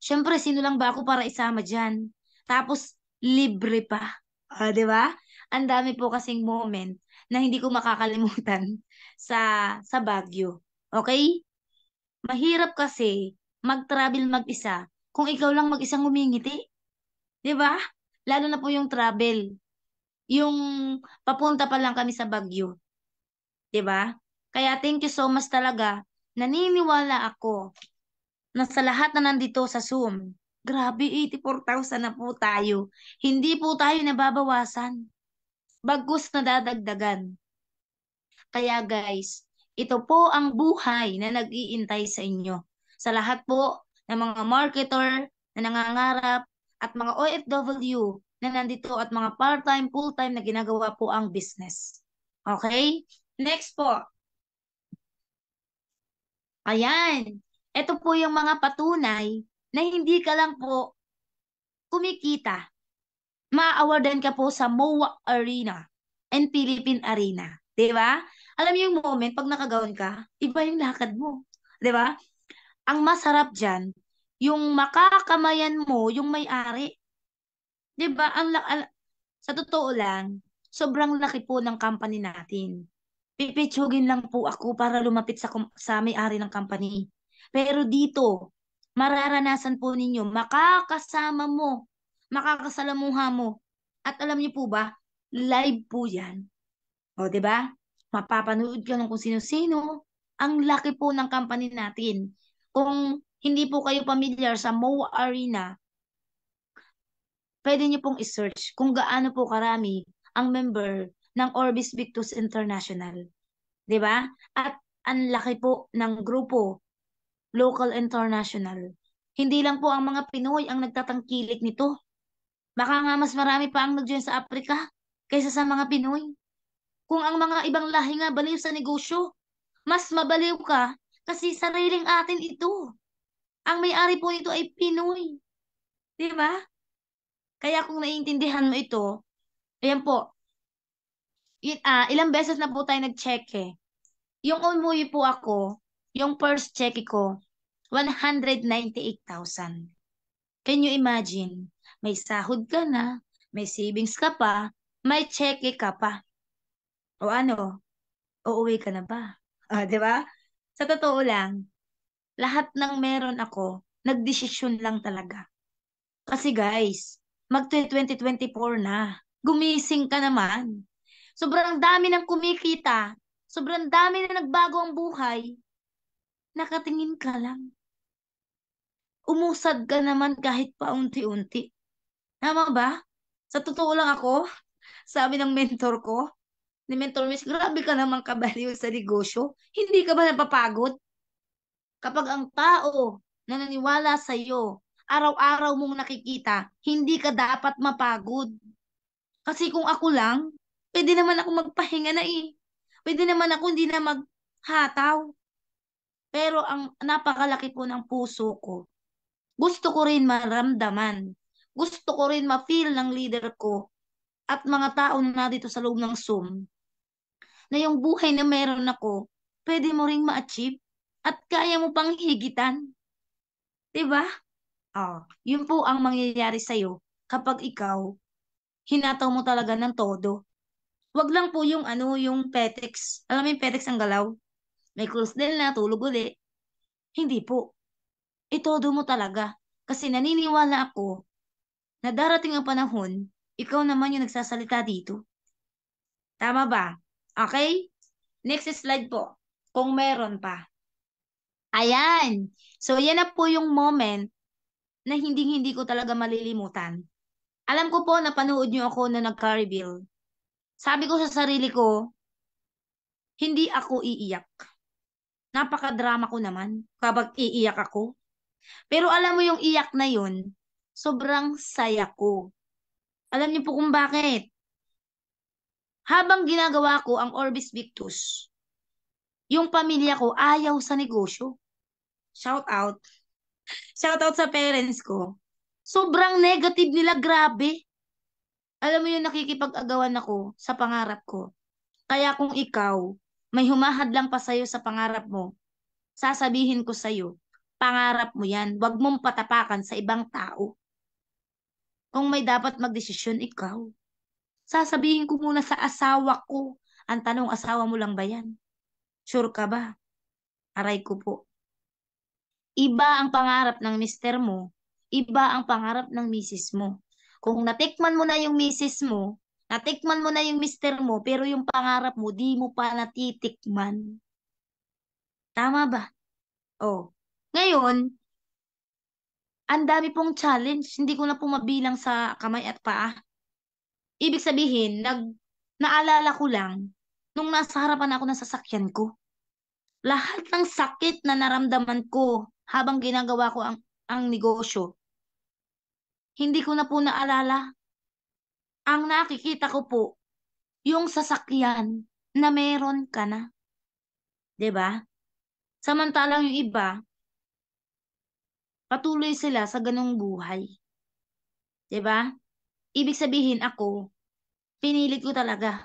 Siyempre, sino lang ba ako para isama dyan? Tapos, libre pa. Di ba? Ang dami po kasing moment na hindi ko makakalimutan sa Baguio. Okay? Mahirap kasi mag-travel mag-isa kung ikaw lang mag-isang ngumingiti. Di ba? Lalo na po yung travel. Yung papunta pa lang kami sa Baguio. 'Di ba? Kaya thank you so much talaga. Naniniwala ako na sa lahat na nandito sa Zoom, grabe 84,000 na po tayo. Hindi po tayo nababawasan. Bagkus na dadagdagan. Kaya guys, ito po ang buhay na nag-iintay sa inyo. Sa lahat po ng mga marketer na nangangarap at mga OFW na nandito at mga part-time, full-time na ginagawa po ang business. Okay? Next po. Ayan. Ito po yung mga patunay na hindi ka lang po kumikita. Ma-awardan ka po sa MOA Arena and Philippine Arena. 'Di ba? Alam mo yung moment pag nakagawan ka, iba yung lakad mo. 'Di ba? Ang masarap diyan, yung makakamayan mo yung may-ari. 'Di ba? Sa totoo lang, sobrang laki po ng company natin. Pipitsugin lang po ako para lumapit sa may-ari ng company. Pero dito, mararanasan po ninyo, makakasama mo, makakasalamuha mo. At alam niyo po ba, live po yan. O, di ba? Mapapanood ka ng kung sino-sino. Ang laki po ng company natin. Kung hindi po kayo familiar sa MOA Arena, pwede niyo pong isearch kung gaano po karami ang member ng Orbis Victus International. 'Di ba? At ang laki po ng grupo, local international. Hindi lang po ang mga Pinoy ang nagtatangkilik nito. Baka nga mas marami pa ang nag-join sa Africa kaysa sa mga Pinoy. Kung ang mga ibang lahi nga baliw sa negosyo, mas mabaliw ka kasi sariling atin ito. Ang may-ari po nito ay Pinoy. 'Di ba? Kaya kung naiintindihan mo ito, ayan po, ilang beses na po tayo nag-check eh. Yung umuwi po ako, yung first check ko, 198,000. Can you imagine? May sahod ka na, may savings ka pa, may cheque ka pa. O ano, uuwi ka na ba? Ah, 'di ba? Sa totoo lang, lahat ng meron ako, nagdesisyon lang talaga. Kasi guys, mag-2024 na. Gumising ka naman. Sobrang dami ng kumikita. Sobrang dami na nagbago ang buhay. Nakatingin ka lang. Umusad ka naman kahit paunti-unti. Tama ba? Sa totoo lang ako, sabi ng mentor ko, ni Mentor Miss, grabe ka naman kabaliw sa negosyo. Hindi ka ba napapagod? Kapag ang tao na naniwala sa iyo, araw-araw mong nakikita, hindi ka dapat mapagod. Kasi kung ako lang, pwede naman ako magpahinga na eh. Pwede naman ako hindi na maghataw. Pero ang napakalaki po ng puso ko. Gusto ko rin maramdaman. Gusto ko rin ma-feel ng leader ko at mga tao na dito sa loob ng Zoom na yung buhay na meron ako, pwede mo ring ma-achieve at kaya mo pang higitan. 'Di ba? Oh, yun po ang mangyayari sa'yo kapag ikaw hinataw mo talaga ng todo. Wag lang po yung yung petex. Alam mo yung petex ang galaw? May close din na, tulog uli. Hindi po. Itodo mo talaga. Kasi naniniwala ako na darating ang panahon, ikaw naman yung nagsasalita dito. Tama ba? Okay? Next slide po. Kung meron pa. Ayan. So, yan na po yung moment na hindi-hindi ko talaga malilimutan. Alam ko po na panood niyo ako na nag-carry bill. Sabi ko sa sarili ko, hindi ako iiyak. Napaka-drama ko naman kapag iiyak ako. Pero alam mo yung iyak na yun, sobrang saya ko. Alam niyo po kung bakit? Habang ginagawa ko ang Orbis Victus, yung pamilya ko ayaw sa negosyo. Shout out. Shout out sa parents ko. Sobrang negative nila, grabe. Alam mo yung nakikipag-agawan ako sa pangarap ko. Kaya kung ikaw, may humahad lang pa sa'yo sa pangarap mo, sasabihin ko sa'yo, pangarap mo yan. Huwag mong patapakan sa ibang tao. Kung may dapat magdesisyon, ikaw. Sasabihin ko muna sa asawa ko. Ang tanong, asawa mo lang ba yan? Sure ka ba? Aray ko po. Iba ang pangarap ng mister mo. Iba ang pangarap ng misis mo. Kung natikman mo na yung misis mo, natikman mo na yung mister mo, pero yung pangarap mo, di mo pa natitikman. Tama ba? Oh. Ngayon, ang dami pong challenge. Hindi ko na po mabilang sa kamay at paa. Ibig sabihin, naalala ko lang, nung nasa harapan ako ng sasakyan ko, lahat ng sakit na naramdaman ko habang ginagawa ko ang negosyo, hindi ko na po naalala. Ang nakikita ko po, yung sasakyan na meron ka na. 'Di ba? Samantalang yung iba, patuloy sila sa ganung buhay. 'Di ba? Ibig sabihin ako, pinilit ko talaga.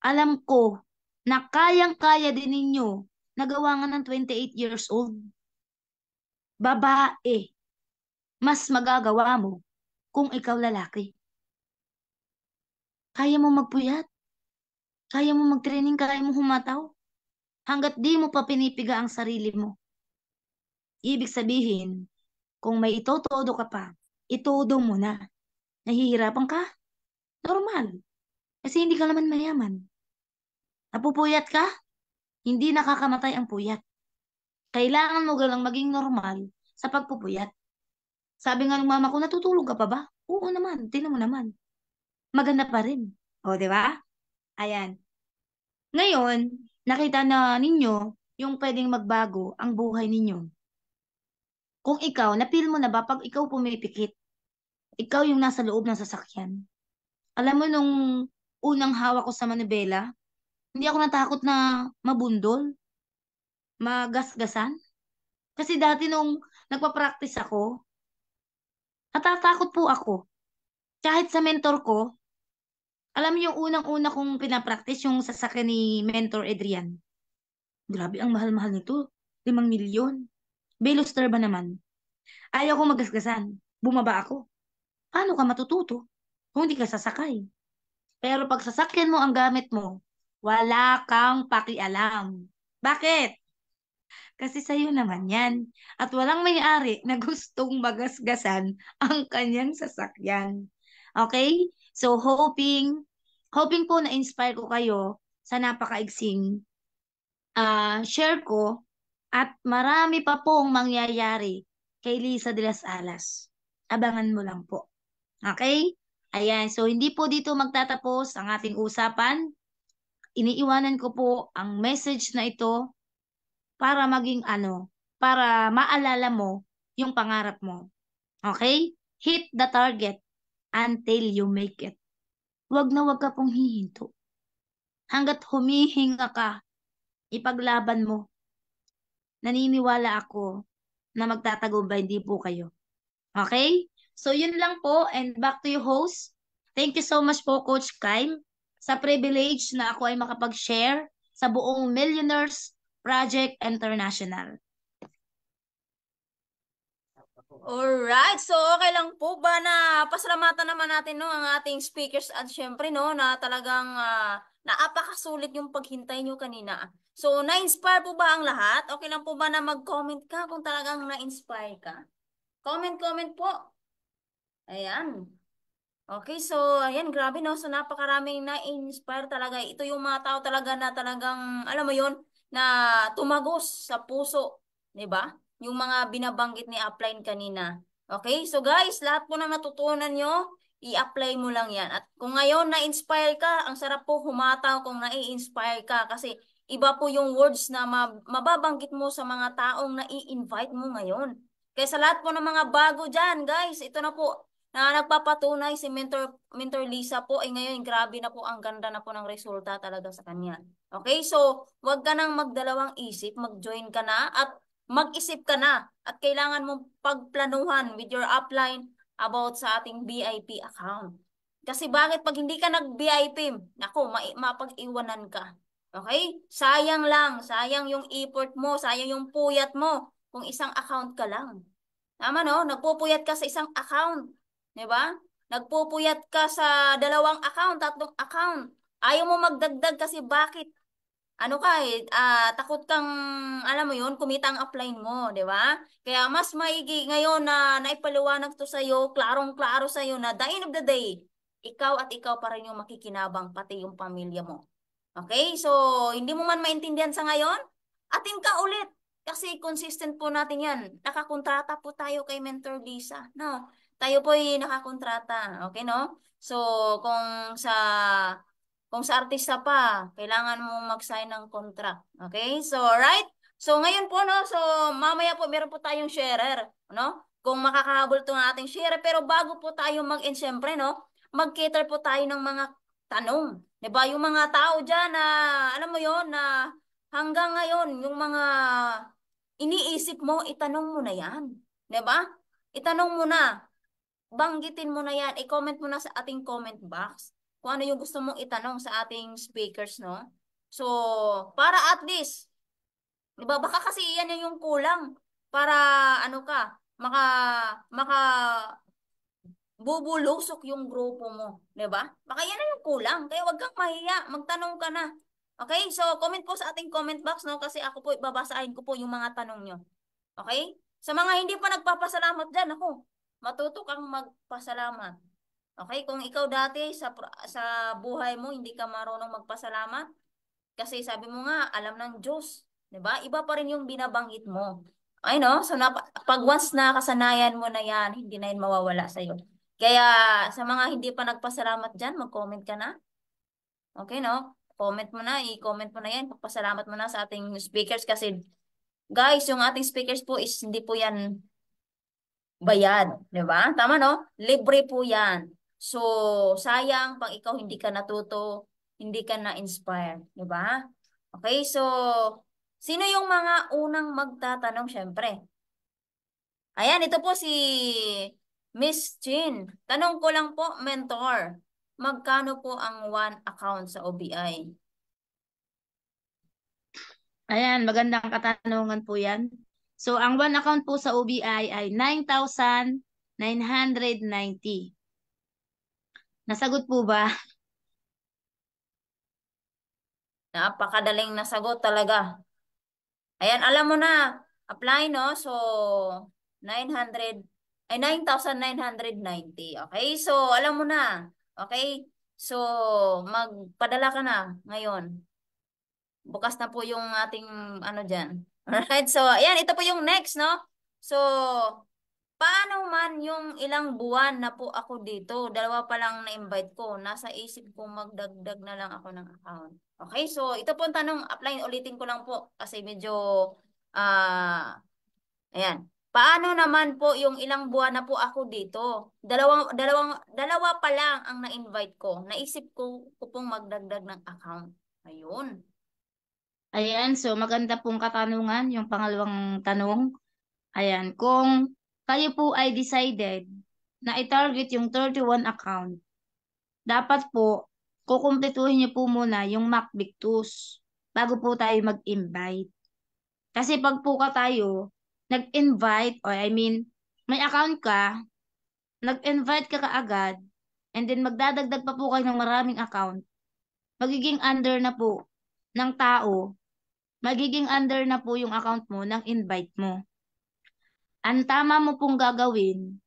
Alam ko na kayang-kaya din ninyo nagawa nga ng 28 years old. Babae, mas magagawa mo kung ikaw lalaki. Kaya mo magpuyat, kaya mo magtraining, kaya mo humataw, hanggat di mo pa pinipiga ang sarili mo. Ibig sabihin, kung may itotodo ka pa, itodo mo na. Nahihirapan ka? Normal. Kasi hindi ka naman mayaman. Napupuyat ka? Hindi nakakamatay ang puyat. Kailangan mo galang maging normal sa pagpupuyat. Sabi nga ng mama ko, natutulog ka pa ba? Oo naman, tinan mo naman. Maganda pa rin. O, di ba? Ayan. Ngayon, nakita na ninyo yung pwedeng magbago ang buhay ninyo. Kung ikaw, napil mo na ba pag ikaw pumipikit, ikaw yung nasa loob ng sasakyan. Alam mo nung unang hawak ko sa manibela, hindi ako natakot na mabundol, magasgasan. Kasi dati nung nagpa-practice ako, natatakot po ako. Kahit sa mentor ko, alam mo yung unang-una kong pinapractice, yung sasakyan ni Mentor Adrian. Grabe, ang mahal-mahal nito. 5 milyon. Veloster ba naman? Ayaw ko magasgasan. Bumaba ako. Paano ka matututo kung hindi ka sasakay? Pero pag sasakyan mo ang gamit mo, wala kang pakialam. Bakit? Kasi sa'yo naman yan. At walang may-ari na gustong magasgasan ang kanyang sasakyan. Okay? So, hoping po na-inspire ko kayo sa napakaigsing share ko at marami pa pong mangyayari kay Lisa de las Alas. Abangan mo lang po. Okay? Ayan. So, hindi po dito magtatapos ang ating usapan. Iniiwanan ko po ang message na ito para para maalala mo yung pangarap mo. Okay? Hit the target until you make it. Huwag na huwag ka pong hihinto. Hanggat humihinga ka, ipaglaban mo. Naniniwala ako na magtatagumpay hindi po kayo. Okay? So, yun lang po. And back to you, host. Thank you so much po, Coach Kyle, sa privilege na ako ay makapag-share sa buong Millionaires Project International. Alright, so okay lang po ba na pasalamatan naman natin no ang ating speakers at syempre no na talagang napakasulit yung paghintay nyo kanina. So na-inspire po ba ang lahat? Okay lang po ba na mag-comment ka kung talagang na-inspire ka? Comment po. Ayan. Okay, so ayan, grabe no. So napakaraming na-inspire talaga. Ito yung mga tao talaga na talagang, alam mo yon na tumagos sa puso. 'Di ba? Yung mga binabanggit ni Upline kanina. Okay, so guys, lahat po na natutunan nyo, i-apply mo lang yan. At kung ngayon na-inspire ka, ang sarap po humataw kung na-inspire ka. Kasi iba po yung words na mababanggit mo sa mga taong na-i-invite mo ngayon. Kaya sa lahat po ng mga bago dyan, guys, ito na po na nagpapatunay si Mentor Lisa po ay ngayon grabe na po ang ganda na po ng resulta talaga sa kanya. Okay, so wag ka nang magdalawang isip, mag-join ka na at mag-isip ka na at kailangan mong pagplanuhan with your upline about sa ating VIP account. Kasi bakit pag hindi ka nag-VIP, nako, mapag-iwanan ka. Okay? Sayang lang, sayang yung effort mo, sayang yung puyat mo kung isang account ka lang. Tama no? Nagpupuyat ka sa isang account. 'Di ba? Nagpupuyat ka sa dalawang account, tatlong account. Ayaw mo magdagdag kasi bakit? ano ka takot kang, alam mo yun, kumita ang upline mo, di ba? Kaya mas maigi ngayon na naipaliwanag to sa'yo, klarong-klaro sa'yo na the end of the day, ikaw at ikaw pa rin yung makikinabang, pati yung pamilya mo. Okay? So, hindi mo man maintindihan sa ngayon, atin ka ulit. Kasi consistent po natin yan. Nakakontrata po tayo kay Mentor Lisa. No? Tayo po ay nakakontrata. Okay, no? So, kung sa artista pa, kailangan mo mag-sign ng contract. Okay? So, right? So, ngayon po, no? So, mamaya po, meron po tayong sharer. No? Kung makakahabol to ng ating sharer. Pero bago po tayo mag-end, syempre, no? Mag-cater po tayo ng mga tanong. 'Di ba? Yung mga tao diyan na alam mo 'yon na hanggang ngayon yung mga iniisip mo, itanong mo na 'yan. 'Di ba? Itanong mo na, banggitin mo na 'yan, i-comment mo na sa ating comment box kung ano yung gusto mong itanong sa ating speakers, no? So, para at least, 'di ba? Baka kasi yan yung kulang para ano ka, maka bubulusok yung grupo mo, 'di ba? Baka yan na yung kulang. Kaya wag kang mahiya, magtanong ka na. Okay? So, comment po sa ating comment box, no? Kasi ako po, babasahin ko po yung mga tanong nyo. Okay? Sa mga hindi pa nagpapasalamat dyan, ako, matuto kang magpasalamat. Okay? Kung ikaw dati sa buhay mo, hindi ka marunong magpasalamat, kasi sabi mo nga, alam ng Diyos. 'Di ba? Iba pa rin yung binabanggit mo. Ay, no? So, pag once na kasanayan mo na yan, hindi na yun mawawala sa'yo. Kaya, sa mga hindi pa nagpasalamat dyan, mag-comment ka na. Okay, no? Comment mo na, i-comment mo na yan. Pagpasalamat mo na sa ating speakers kasi, guys, yung ating speakers po is hindi po yan bayad. 'Di ba? Tama, no? Libre po yan. So, sayang pag ikaw hindi ka natuto, hindi ka na-inspire. 'Di ba? Okay, so, sino yung mga unang magtatanong, syempre? Ayan, ito po si Miss Chin. Tanong ko lang po, mentor, magkano po ang one account sa OBI? Ayan, magandang katanungan po yan. So, ang one account po sa OBI ay 9,990. Nasagot po ba? Napakadaling nasagot talaga. Ayan, alam mo na, apply, no? So, 900, 9,990. Okay? So, alam mo na. Okay? So, magpadala ka na ngayon. Bukas na po yung ating ano dyan. Alright? So, ayan, ito po yung next, no? So, paano man yung ilang buwan na po ako dito? Dalawa pa lang na-invite ko. Nasa isip ko magdagdag na lang ako ng account. Okay, so ito po ang tanong. Apply, ulitin ko lang po kasi medyo, ayan. Paano naman po yung ilang buwan na po ako dito? Dalawa pa lang ang na-invite ko. Naisip ko pong magdagdag ng account. Ayun. Ayan, so maganda pong katanungan, yung pangalawang tanong. Ayan, kung kayo po ay decided na i-target yung 31 account, dapat po, kukumpletuhin niyo po muna yung MacBic2s bago po tayo mag-invite. Kasi pag po ka tayo, nag-invite, or I mean, may account ka, nag-invite ka kaagad, and then magdadagdag pa po kayo ng maraming account, magiging under na po ng tao, magiging under na po yung account mo ng invite mo. Ang tama mo pong gagawin,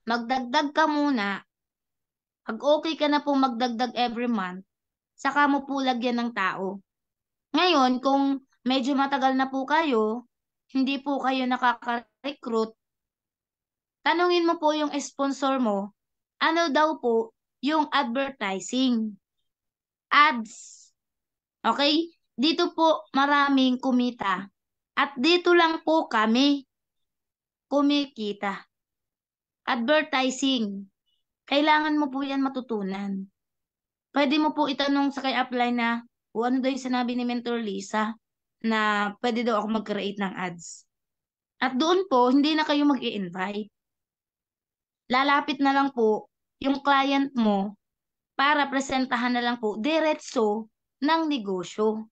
magdagdag ka muna, pag okay ka na po magdagdag every month, saka mo po lagyan ng tao. Ngayon, kung medyo matagal na po kayo, hindi po kayo nakaka-recruit, tanungin mo po yung sponsor mo, ano daw po yung advertising, ads. Okay? Dito po maraming kumita. At dito lang po kami kumikita. Advertising. Kailangan mo po yan matutunan. Pwede mo po itanong sa kay apply na, o ano daw yung sinabi ni Mentor Lisa, na pwede daw ako mag-create ng ads. At doon po, hindi na kayo mag-i-invite. Lalapit na lang po yung client mo para presentahan na lang po diretso ng negosyo.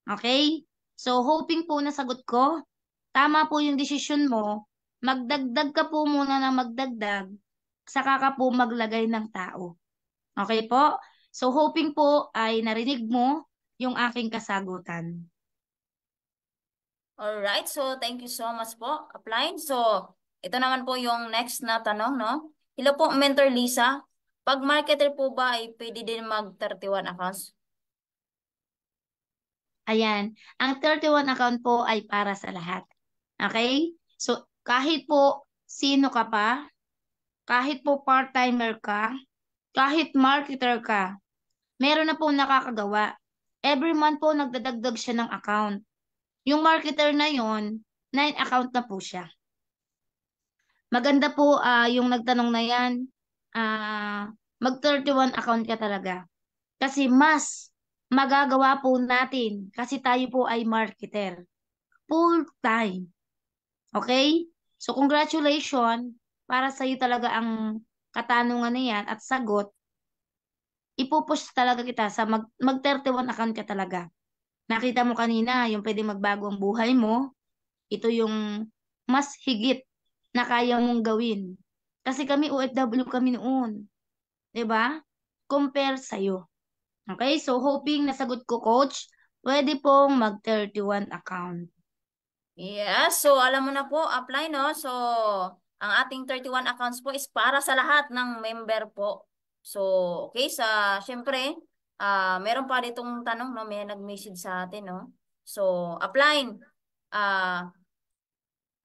Okay? So, hoping po nasagot ko. Tama po yung desisyon mo. Magdagdag ka po muna ng magdagdag, saka ka po maglagay ng tao. Okay po? So, hoping po ay narinig mo yung aking kasagutan. Alright, so thank you so much po, Upline. So, ito naman po yung next na tanong, no? Hello po, Mentor Lisa. Pag marketer po ba ay pwede din mag 31 accounts? Ayan, ang 31 account po ay para sa lahat. Okay? So, kahit po sino ka pa, kahit po part-timer ka, kahit marketer ka, meron na po nakakagawa. Every month po nagdadagdag siya ng account. Yung marketer na yon, 9 account na po siya. Maganda po yung nagtanong na yan, mag 31 account ka talaga. Kasi mas magagawa po natin kasi tayo po ay marketer. Full time. Okay? So congratulations para sa iyo talaga ang katanungan na yan at sagot. Ipupush talaga kita sa mag 31 account ka talaga. Nakita mo kanina yung pwede magbago ang buhay mo. Ito yung mas higit na kaya mong gawin. Kasi kami OFW kami noon. 'Di ba? Compare sa'yo. Okay? So hoping nasagot ko, coach. Pwede pong mag 31 account. Yeah, so alam mo na po, apply, no? So, ang ating 31 accounts po is para sa lahat ng member po. So, okay, syempre, meron pa ditong tanong, no? May nag-message sa atin, no? So, apply, ah,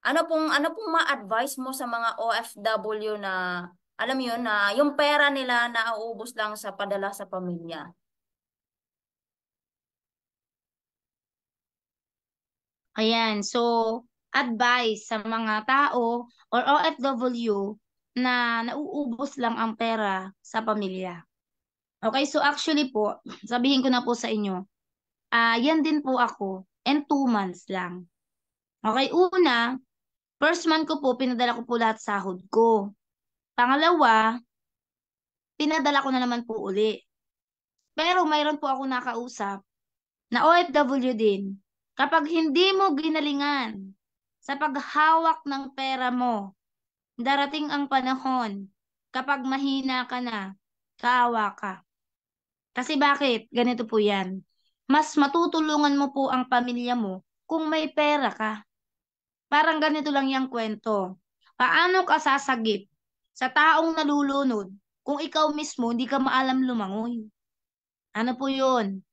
ano pong ma-advise mo sa mga OFW na, alam mo yun, na yung pera nila nauubos lang sa padala sa pamilya? Ayan, so advice sa mga tao or OFW na nauubos lang ang pera sa pamilya. Okay, so actually po, sabihin ko na po sa inyo, yan din po ako and 2 months lang. Okay, una, first month ko po, pinadala ko po lahat sahod ko. Pangalawa, pinadala ko na naman po uli. Pero mayroon po ako nakausap na OFW din. Kapag hindi mo ginalingan sa paghawak ng pera mo, darating ang panahon kapag mahina ka na, kaawa ka. Kasi bakit? Ganito po yan. Mas matutulungan mo po ang pamilya mo kung may pera ka. Parang ganito lang yung kwento. Paano ka sasagip sa taong nalulunod kung ikaw mismo hindi ka maalam lumangoy? Ano po yun?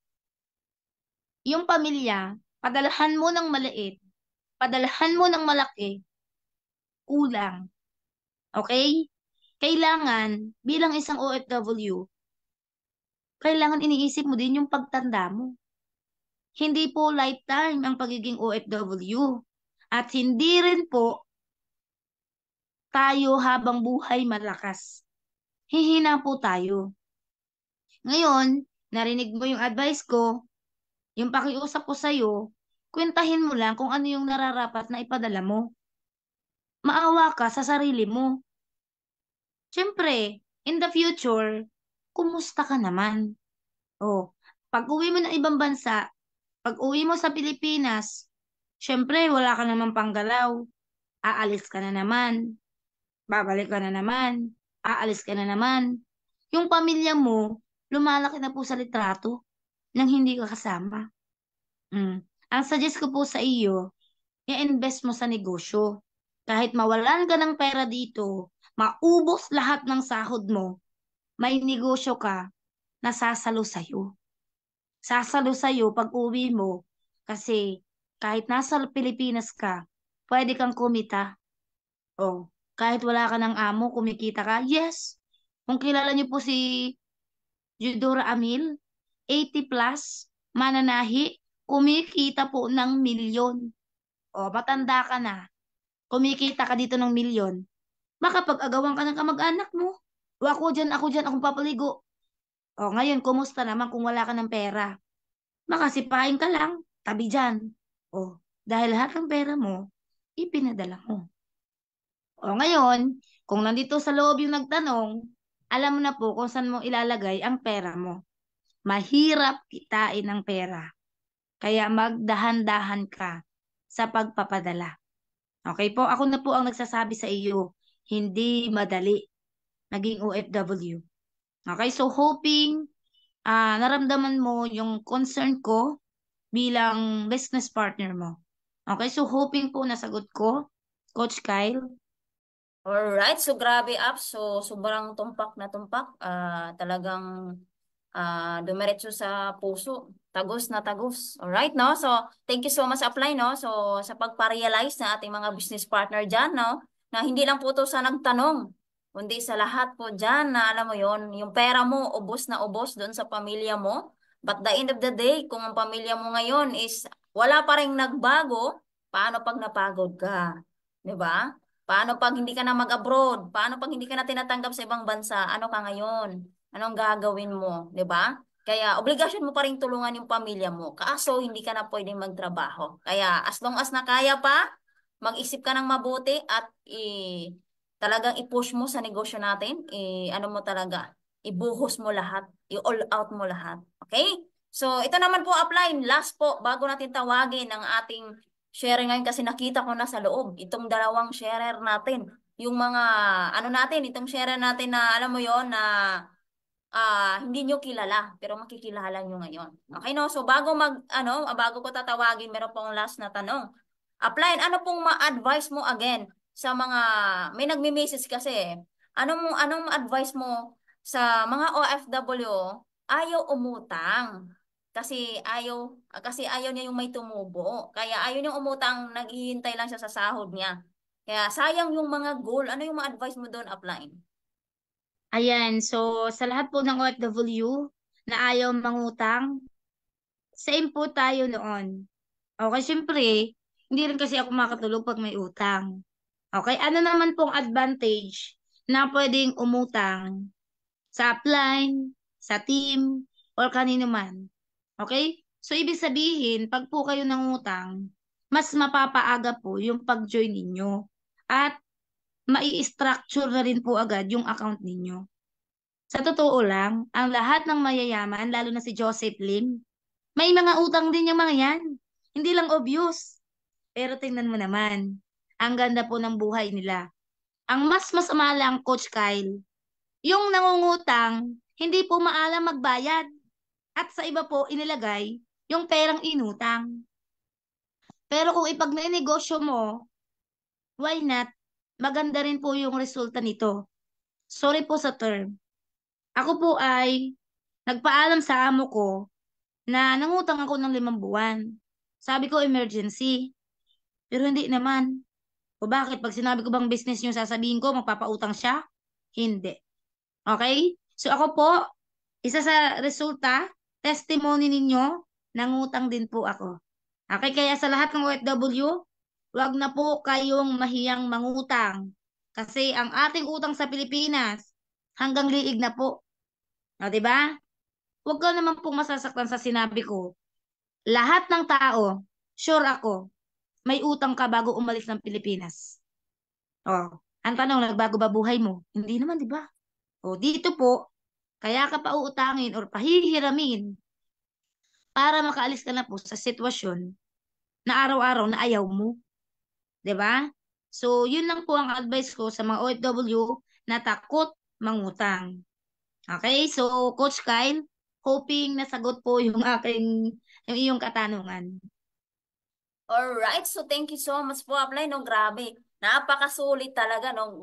Yung pamilya, padalhan mo ng maliit, padalhan mo ng malaki, kulang. Okay? Kailangan, bilang isang OFW, kailangan iniisip mo din yung pagtanda mo. Hindi po lifetime ang pagiging OFW. At hindi rin po tayo habang buhay malakas. Hihina po tayo. Ngayon, narinig mo yung advice ko, yung pakiusap ko sa'yo, kwentahin mo lang kung ano yung nararapat na ipadala mo. Maawa ka sa sarili mo. Siyempre, in the future, kumusta ka naman? Oh, pag uwi mo ng ibang bansa, pag uwi mo sa Pilipinas, siyempre wala ka naman panggalaw. Aalis ka na naman, babalik ka na naman, aalis ka na naman. Yung pamilya mo, lumalaki na po sa litrato nang hindi ka kasama. Ang suggest ko po sa iyo, i-invest mo sa negosyo. Kahit mawalan ka ng pera dito, maubos lahat ng sahod mo, may negosyo ka na sasalo sa'yo. Sasalo sa'yo pag uwi mo kasi kahit nasa Pilipinas ka, pwede kang kumita. O, kahit wala ka ng amo, kumikita ka. Yes. Kung kilala niyo po si Eudora Amil, 80 plus, mananahi, kumikita po ng milyon. O, matanda ka na, kumikita ka dito ng milyon. Makapag-agawan ka ng kamag-anak mo. O ako dyan, akong papaligo. O, ngayon, kumusta naman kung wala ka ng pera? Makasipain ka lang, tabi dyan. O, dahil lahat ng pera mo, ipinadala mo. O, ngayon, kung nandito sa loob yung nagtanong, alam mo na po kung saan mo ilalagay ang pera mo. Mahirap kitain ang pera. Kaya magdahan-dahan ka sa pagpapadala. Okay po, ako na po ang nagsasabi sa iyo, hindi madali naging OFW. Okay, so hoping naramdaman mo yung concern ko bilang business partner mo. Okay, so hoping po nasagot ko, Coach Kyle. Alright, so grabe up. So sobrang tumpak na tumpak. Talagang dumiretso sa puso. Tagos na tagos. Alright, no? So thank you so much, Apply, no? So sa pagpa-realize na ating mga business partner dyan, no? Na hindi lang po to sa nagtanong, kundi sa lahat po dyan na alam mo yon, yung pera mo, ubos na ubos doon sa pamilya mo. But the end of the day, kung ang pamilya mo ngayon is wala pa rin nagbago, paano pag napagod ka? 'Di ba? Paano pag hindi ka na mag-abroad? Paano pag hindi ka na tinatanggap sa ibang bansa? Ano ka ngayon? Anong gagawin mo? 'Di ba? Kaya obligasyon mo pa rin tulungan yung pamilya mo. Kaso hindi ka na pwedeng magtrabaho. Kaya as long as na kaya pa, mag-isip ka ng mabuti at talagang i-push mo sa negosyo natin. Ano mo talaga, ibuhos mo lahat, i-all out mo lahat. Okay? So ito naman po apply. Last po, bago natin tawagin ang ating share ngayon kasi nakita ko na sa loob, itong dalawang sharer natin, yung mga, ano natin, itong sharer natin na, alam mo yon na hindi nyo kilala, pero makikilala nyo ngayon. Okay, no? So, bago ko tatawagin, meron pong last na tanong. Apply, ano pong ma-advise mo again sa mga, may nagme-message kasi eh. Anong advice mo sa mga OFW ayaw umutang? Kasi ayaw niya yung may tumubo. Kaya ayaw niyang umutang, naghihintay lang siya sa sahod niya. Kaya sayang yung mga goal. Ano yung mga advice mo doon, Apply? Ayan, so sa lahat po ng OFW na ayaw mangutang, same po tayo noon. Okay, syempre, hindi rin kasi ako makatulog pag may utang. Okay, ano naman pong advantage na pwedeng umutang sa upline, sa team, or kanino man? Okay? So, ibig sabihin, pag po kayo nangutang, mas mapapaaga po yung pag-join ninyo. At mai-structure na rin po agad yung account ninyo. Sa totoo lang, ang lahat ng mayayaman, lalo na si Joseph Lim, may mga utang din yung mga yan. Hindi lang obvious. Pero tingnan mo naman, ang ganda po ng buhay nila. Ang mas masama lang, Coach Kyle, yung nangungutang, hindi po maalam magbayad. At sa iba po, inilagay yung perang inutang. Pero kung ipag-negosyo mo, why not? Maganda rin po yung resulta nito. Sorry po sa term. Ako po ay nagpaalam sa amo ko na nangutang ako ng 5 buwan. Sabi ko emergency. Pero hindi naman. O bakit? Pag sinabi ko bang business yung sasabihin ko, magpapautang siya? Hindi. Okay? So ako po, isa sa resulta, testimony ninyo, nangutang din po ako. Okay, kaya sa lahat ng OFW, wag na po kayong mahiyang mangutang. Kasi ang ating utang sa Pilipinas, hanggang liig na po. O, di ba? Huwag ka naman pong masasaktan sa sinabi ko. Lahat ng tao, sure ako, may utang ka bago umalis ng Pilipinas. O, ang tanong, nagbago ba buhay mo? Hindi naman, di ba? O, dito po, kaya ka pa uutangin or pahihiramin para makaalis ka na po sa sitwasyon na araw-araw na ayaw mo. 'Di ba? So, yun lang po ang advice ko sa mga OFW na takot mangutang. Okay? So, Coach Kyle, hoping nasagot po yung iyong katanungan. Alright, so thank you so much po, Apply, no? Grabe. Napakasulit talaga, no?